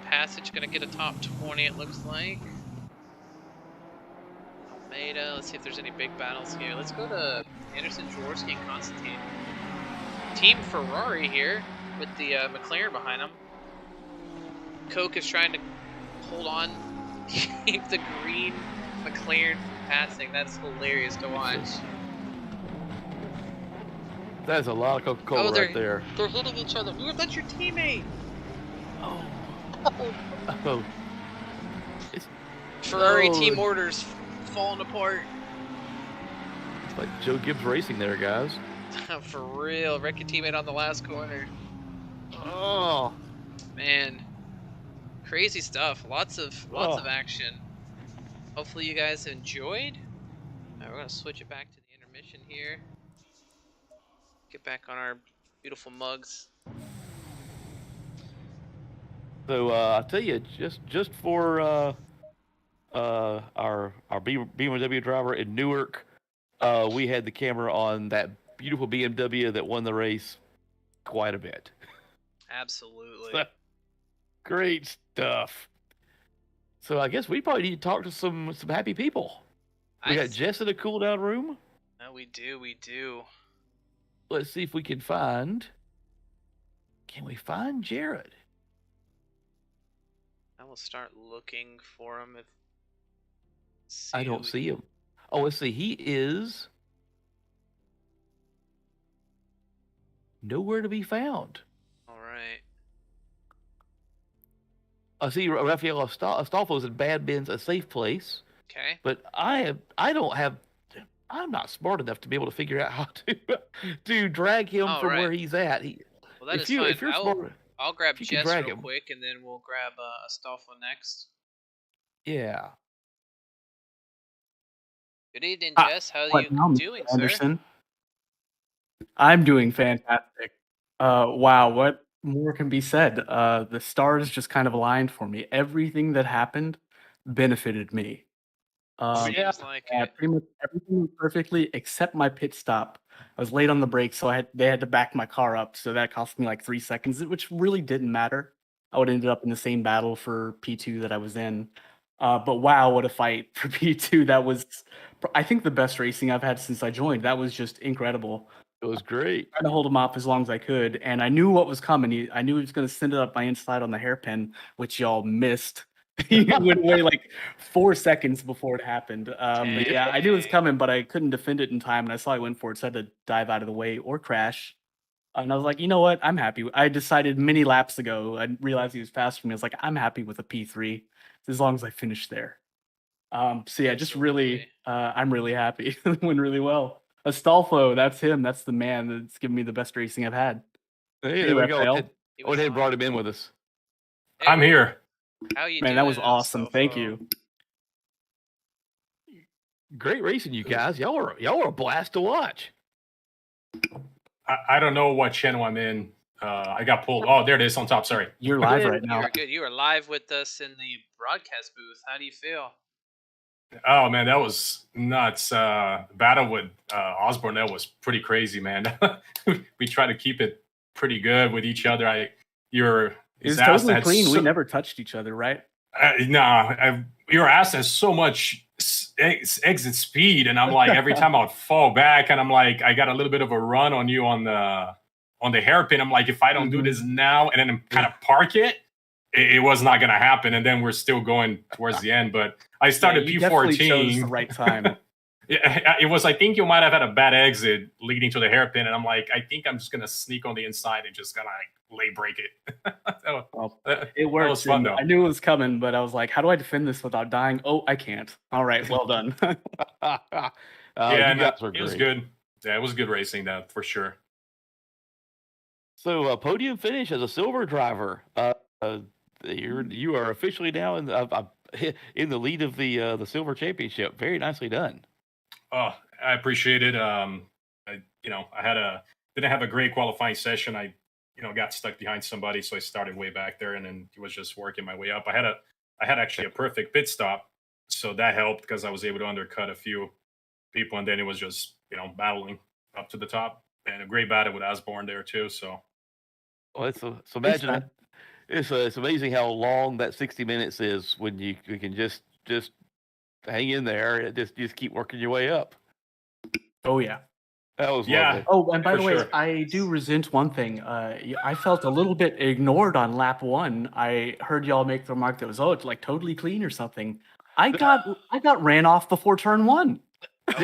Passage gonna get a top 20 it looks like. Almeida, let's see if there's any big battles here. Let's go to Anderson, Jaworski, and Constantine. Team Ferrari here with the McLaren behind him. Coke is trying to hold on, keep the green McLaren passing. That's hilarious to watch. that's a lot of Coca-Cola right there. They're hitting each other. That's your teammate. Oh. Oh. Oh. It's, Ferrari oh, team orders falling apart. It's like Joe Gibbs Racing there, guys. For real, wreck your teammate on the last corner. Oh. Man, crazy stuff. Lots of action. Hopefully you guys enjoyed. Alright, we're gonna switch it back to the intermission here. Get back on our beautiful mugs. So I'll tell you, just for our BMW driver in Newark, we had the camera on that beautiful BMW that won the race quite a bit. Absolutely. Great stuff. So I guess we probably need to talk to some happy people. We got Jess in a cool down room. Oh, we do. Let's see if we can find. Can we find Jared? I will start looking for him. I don't see him. Oh, let's see. He is nowhere to be found. All right. I see Rafael Astolfo's in Bad Ben's a safe place. Okay. But I'm not smart enough to be able to figure out how to drag him from where he's at. Well, that is fine. If you're smart, I'll grab Jess real him quick, and then we'll grab Astolfo next. Yeah. Good evening, Jess. How are you doing, Anderson? Sir? I'm doing fantastic. Wow, what more can be said? The stars just kind of aligned for me. Everything that happened benefited me. Seems like it. Pretty much everything went perfectly except my pit stop. I was late on the brakes, so they had to back my car up. So that cost me like 3 seconds, which really didn't matter. I would have ended up in the same battle for P2 that I was in. But wow, what a fight for P2. That was, I think, the best racing I've had since I joined. That was just incredible. It was great. I tried to hold him off as long as I could, and I knew what was coming. I knew he was going to send it up my inside on the hairpin, which y'all missed. He went away like 4 seconds before it happened. But yeah, I knew it was coming, but I couldn't defend it in time, and I saw he went for it, so I had to dive out of the way or crash. And I was like, you know what? I'm happy. I decided many laps ago, I realized he was faster than me. I was like, I'm happy with a P3 as long as I finish there. So yeah, just really, I'm really happy. It went really well. Astolfo, that's him. That's the man that's given me the best racing I've had. Hey, there we go. Go ahead and brought him in with us. I'm here. How you Man, doing? that was awesome. Astolfo? Thank you. Great racing, you guys. Y'all are a blast to watch. I don't know what channel I'm in. I got pulled. Oh, there it is on top. Sorry. You're live right now. You're good. You are live with us in the broadcast booth. How do you feel? Oh man, that was nuts. Battle with Osborne, that was pretty crazy, man. We try to keep it pretty good with each other. It's totally clean. We never touched each other, right? Your ass has so much exit speed, and I'm like, every time I'd fall back, and I'm like, I got a little bit of a run on you on on the hairpin. I'm like, if I don't do this now and then kind of park it was not going to happen. And then we're still going towards the end. But I started you P14. definitely chose the right time. It was, I think you might have had a bad exit leading to the hairpin. And I'm like, I think I'm just going to sneak on the inside and just going to lay break it. Well, it worked. That was fun, though. I knew it was coming, but I was like, how do I defend this without dying? Oh, I can't. All right, well done. Yeah, it was good. Yeah, it was good racing, that for sure. So podium finish as a silver driver. You are officially now in the lead of the silver championship. Very nicely done. Oh, I appreciate it. I didn't have a great qualifying session. I got stuck behind somebody, so I started way back there, and then was just working my way up. I had actually a perfect pit stop, so that helped because I was able to undercut a few people, and then it was just battling up to the top, and a great battle with Osborne there too. So, so imagine that. It's amazing how long that 60 minutes is when you can just hang in there and just keep working your way up. Oh yeah. That was lovely. Oh, and by the way, sure. I do resent one thing. I felt a little bit ignored on lap 1. I heard y'all make the remark that was, it's like totally clean or something. I got ran off before turn 1.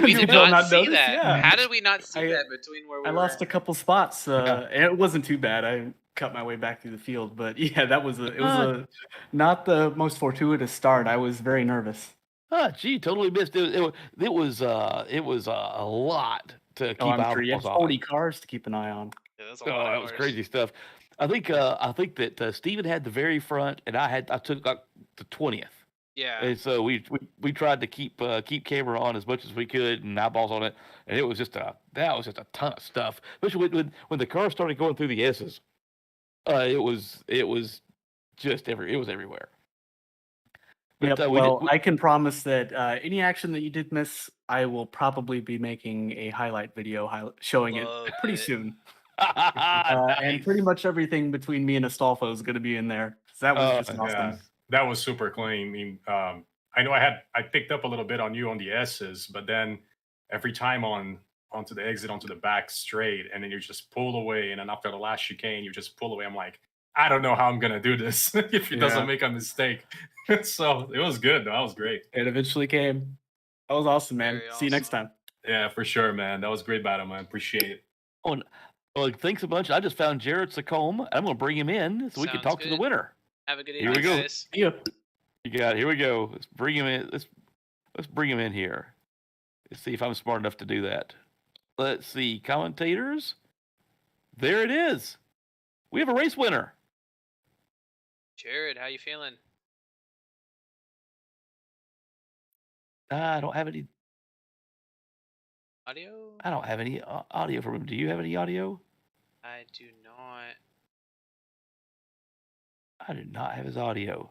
We did not see notice? that. Yeah. How did we not see that between where we I were lost at? a couple spots. And it wasn't too bad. I cut my way back through the field, but yeah, it was not the most fortuitous start. I was very nervous. Gee, totally missed it. It was a lot to keep I'm eyeballs sure you have on. 40 cars to keep an eye on. Yeah, that's a Oh, lot of that was hours. crazy stuff. I think that Steven had the very front, and I took like the 20th. Yeah. And so we tried to keep camera on as much as we could and eyeballs on it, and it was just a ton of stuff. Especially when the car started going through the S's, it was just it was everywhere. Yep. But, I can promise that any action that you did miss, I will probably be making a highlight video showing it pretty soon. And pretty much everything between me and Astolfo is going to be in there. That was just awesome. Yeah, that was super clean. I mean, I know I picked up a little bit on you on the S's, but then every time onto the exit, onto the back straight, and then you just pull away, and then after the last chicane, you just pull away. I'm like, I don't know how I'm gonna do this if he doesn't make a mistake. So it was good. That was great. It eventually came. That was awesome, man. Very See you next time. Yeah, for sure, man. That was a great battle, man. Appreciate it. well, thanks a bunch. I just found Jared Sacombe. I'm going to bring him in so we can Sounds talk to the good. winner. Have a good Here evening, we go. guys. Yeah. Here we go. Let's bring him in. Let's bring him in here. Let's see if I'm smart enough to do that. Let's see, commentators. There it is. We have a race winner. Jared, how you feeling? I don't have any Audio? audio from him. Do you have any audio? I do not. I do not have his audio.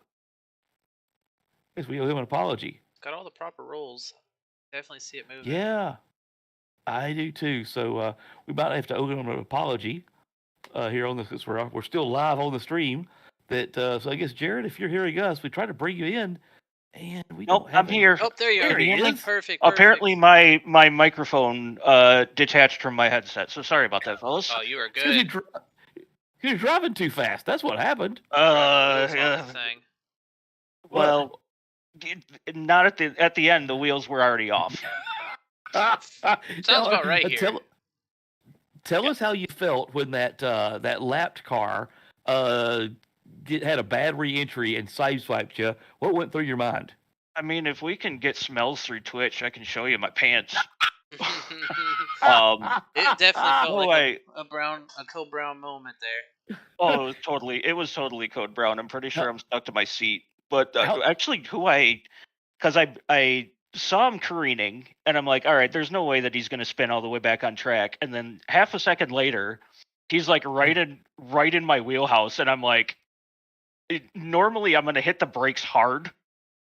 I guess we owe him an apology. It's got all the proper rules. Definitely see it moving. Yeah, I do too. So we might have to owe him an apology here on this, because we're still live on the stream. So I guess, Jared, if you're hearing us, we try to bring you in, and we Nope, don't have I'm here. Oh, there you There are. he is. Perfect. Apparently, my microphone detached from my headset. So sorry about that, fellas. Oh, you are Because good. you're driving too fast. That's what happened. Thing. Well, not at the end. The wheels were already off. Sounds about right here. Tell us how you felt when that lapped car had a bad re-entry and sideswiped you. What went through your mind? I mean, if we can get smells through Twitch, I can show you my pants. It definitely felt no like a Code Brown moment there. Oh, it was totally Code Brown. I'm pretty sure I'm stuck to my seat. But actually, because I saw him careening, and I'm like, all right, there's no way that he's going to spin all the way back on track. And then half a second later, he's like right in my wheelhouse, and I'm like, normally I'm going to hit the brakes hard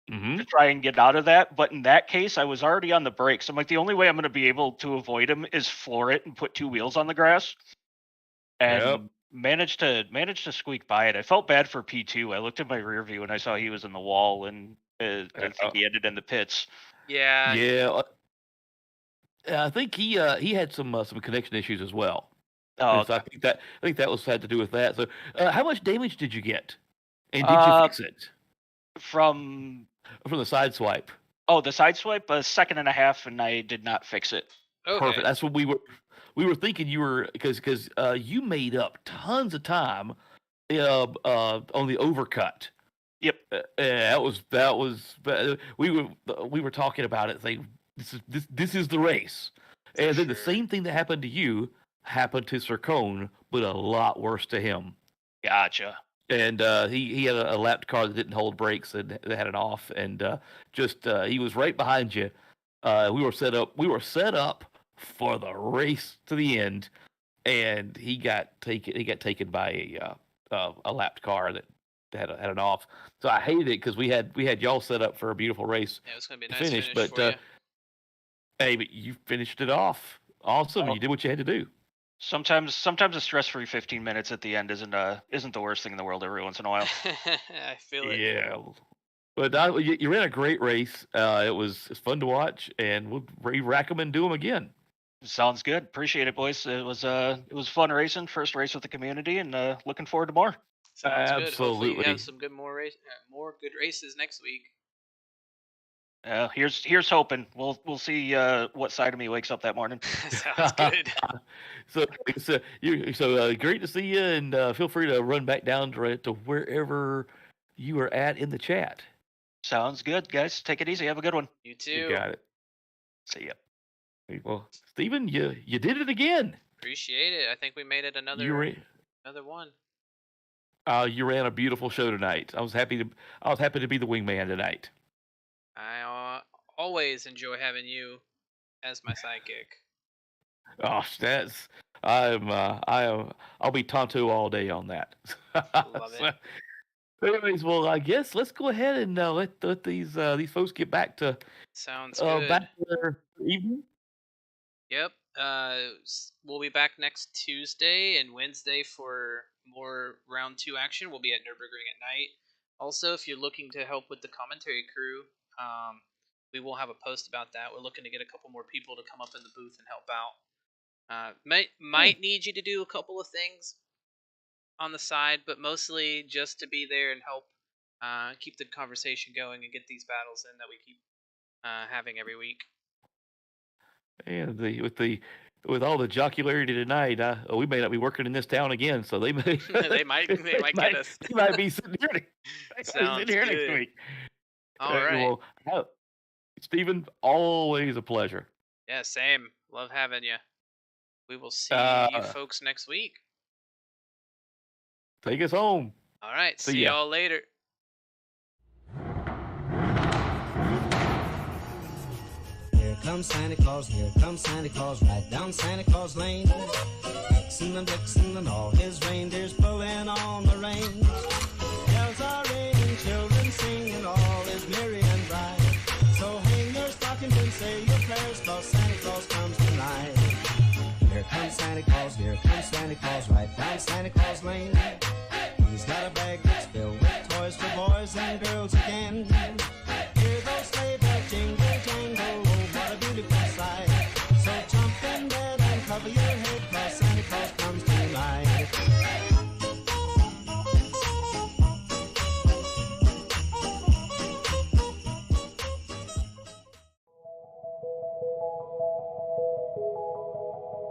to try and get out of that, but in that case, I was already on the brakes. I'm like, the only way I'm going to be able to avoid him is floor it and put two wheels on the grass, and managed to squeak by it. I felt bad for P2. I looked at my rear view and I saw he was in the wall, and I think he ended in the pits. Yeah. I think he had some connection issues as well. Oh, And so okay. I think that was had to do with that. So, how much damage did you get, and did you fix it From from the side swipe? the side swipe, a second and a half, and I did not fix it. Okay. Perfect. That's what we were thinking. You were because you made up tons of time on the overcut. Yep. That was we were talking about it. Saying this is the race, and then the same thing that happened to you happened to Sircone, but a lot worse to him. Gotcha. And he had a lapped car that didn't hold brakes and they had it off, and he was right behind you. We were set up for the race to the end, and he got taken by a lapped car that had an off. So I hated it because we had y'all set up for a beautiful race. Yeah, it was gonna be a to nice finish, finish but for you. hey, but you finished it off. Awesome. Oh. You did what you had to do. Sometimes a stress-free 15 minutes at the end isn't the worst thing in the world every once in a while. I feel it. Yeah. But you ran a great race. It was fun to watch, and we'll rack them and do them again. Sounds good. Appreciate it, boys. It was fun racing. First race with the community, and looking forward to more. Sounds good. Hopefully Absolutely. we have some more good races next week. Here's hoping. We'll see what side of me wakes up that morning. Sounds good. So great to see you, and feel free to run back down to wherever you are at in the chat. Sounds good, guys. Take it easy. Have a good one. You too. You got it. See ya. Well, Steven, you did it again. Appreciate it. I think we made it another one. You ran a beautiful show tonight. I was happy to be the wingman tonight. I always enjoy having you as my sidekick. Oh, I'll be Tonto all day on that. Love it. Anyways, well, I guess let's go ahead and let these folks get back to Sounds good. back to their evening. Yep. We'll be back next Tuesday and Wednesday for more round 2 action. We'll be at Nürburgring at night. Also, if you're looking to help with the commentary crew, we will have a post about that. We're looking to get a couple more people to come up in the booth and help out. Might need you to do a couple of things on the side, but mostly just to be there and help keep the conversation going and get these battles in that we keep having every week. And with all the jocularity tonight, we may not be working in this town again, so they may they might get us. They might be sitting here, Sounds next good. week. All right. Well, Steven, always a pleasure. Yeah, same. Love having you. We will see you folks next week. Take us home. All right. See See ya. y'all later. Here comes Santa Claus, right down Santa Claus Lane. Vixen and all his reindeers pulling on the reins. Bells are ringing, children singing, all is merry and bright. So hang your stockings and say your prayers, 'cause Santa Claus comes tonight. Here comes Santa Claus, right down Santa Claus Lane.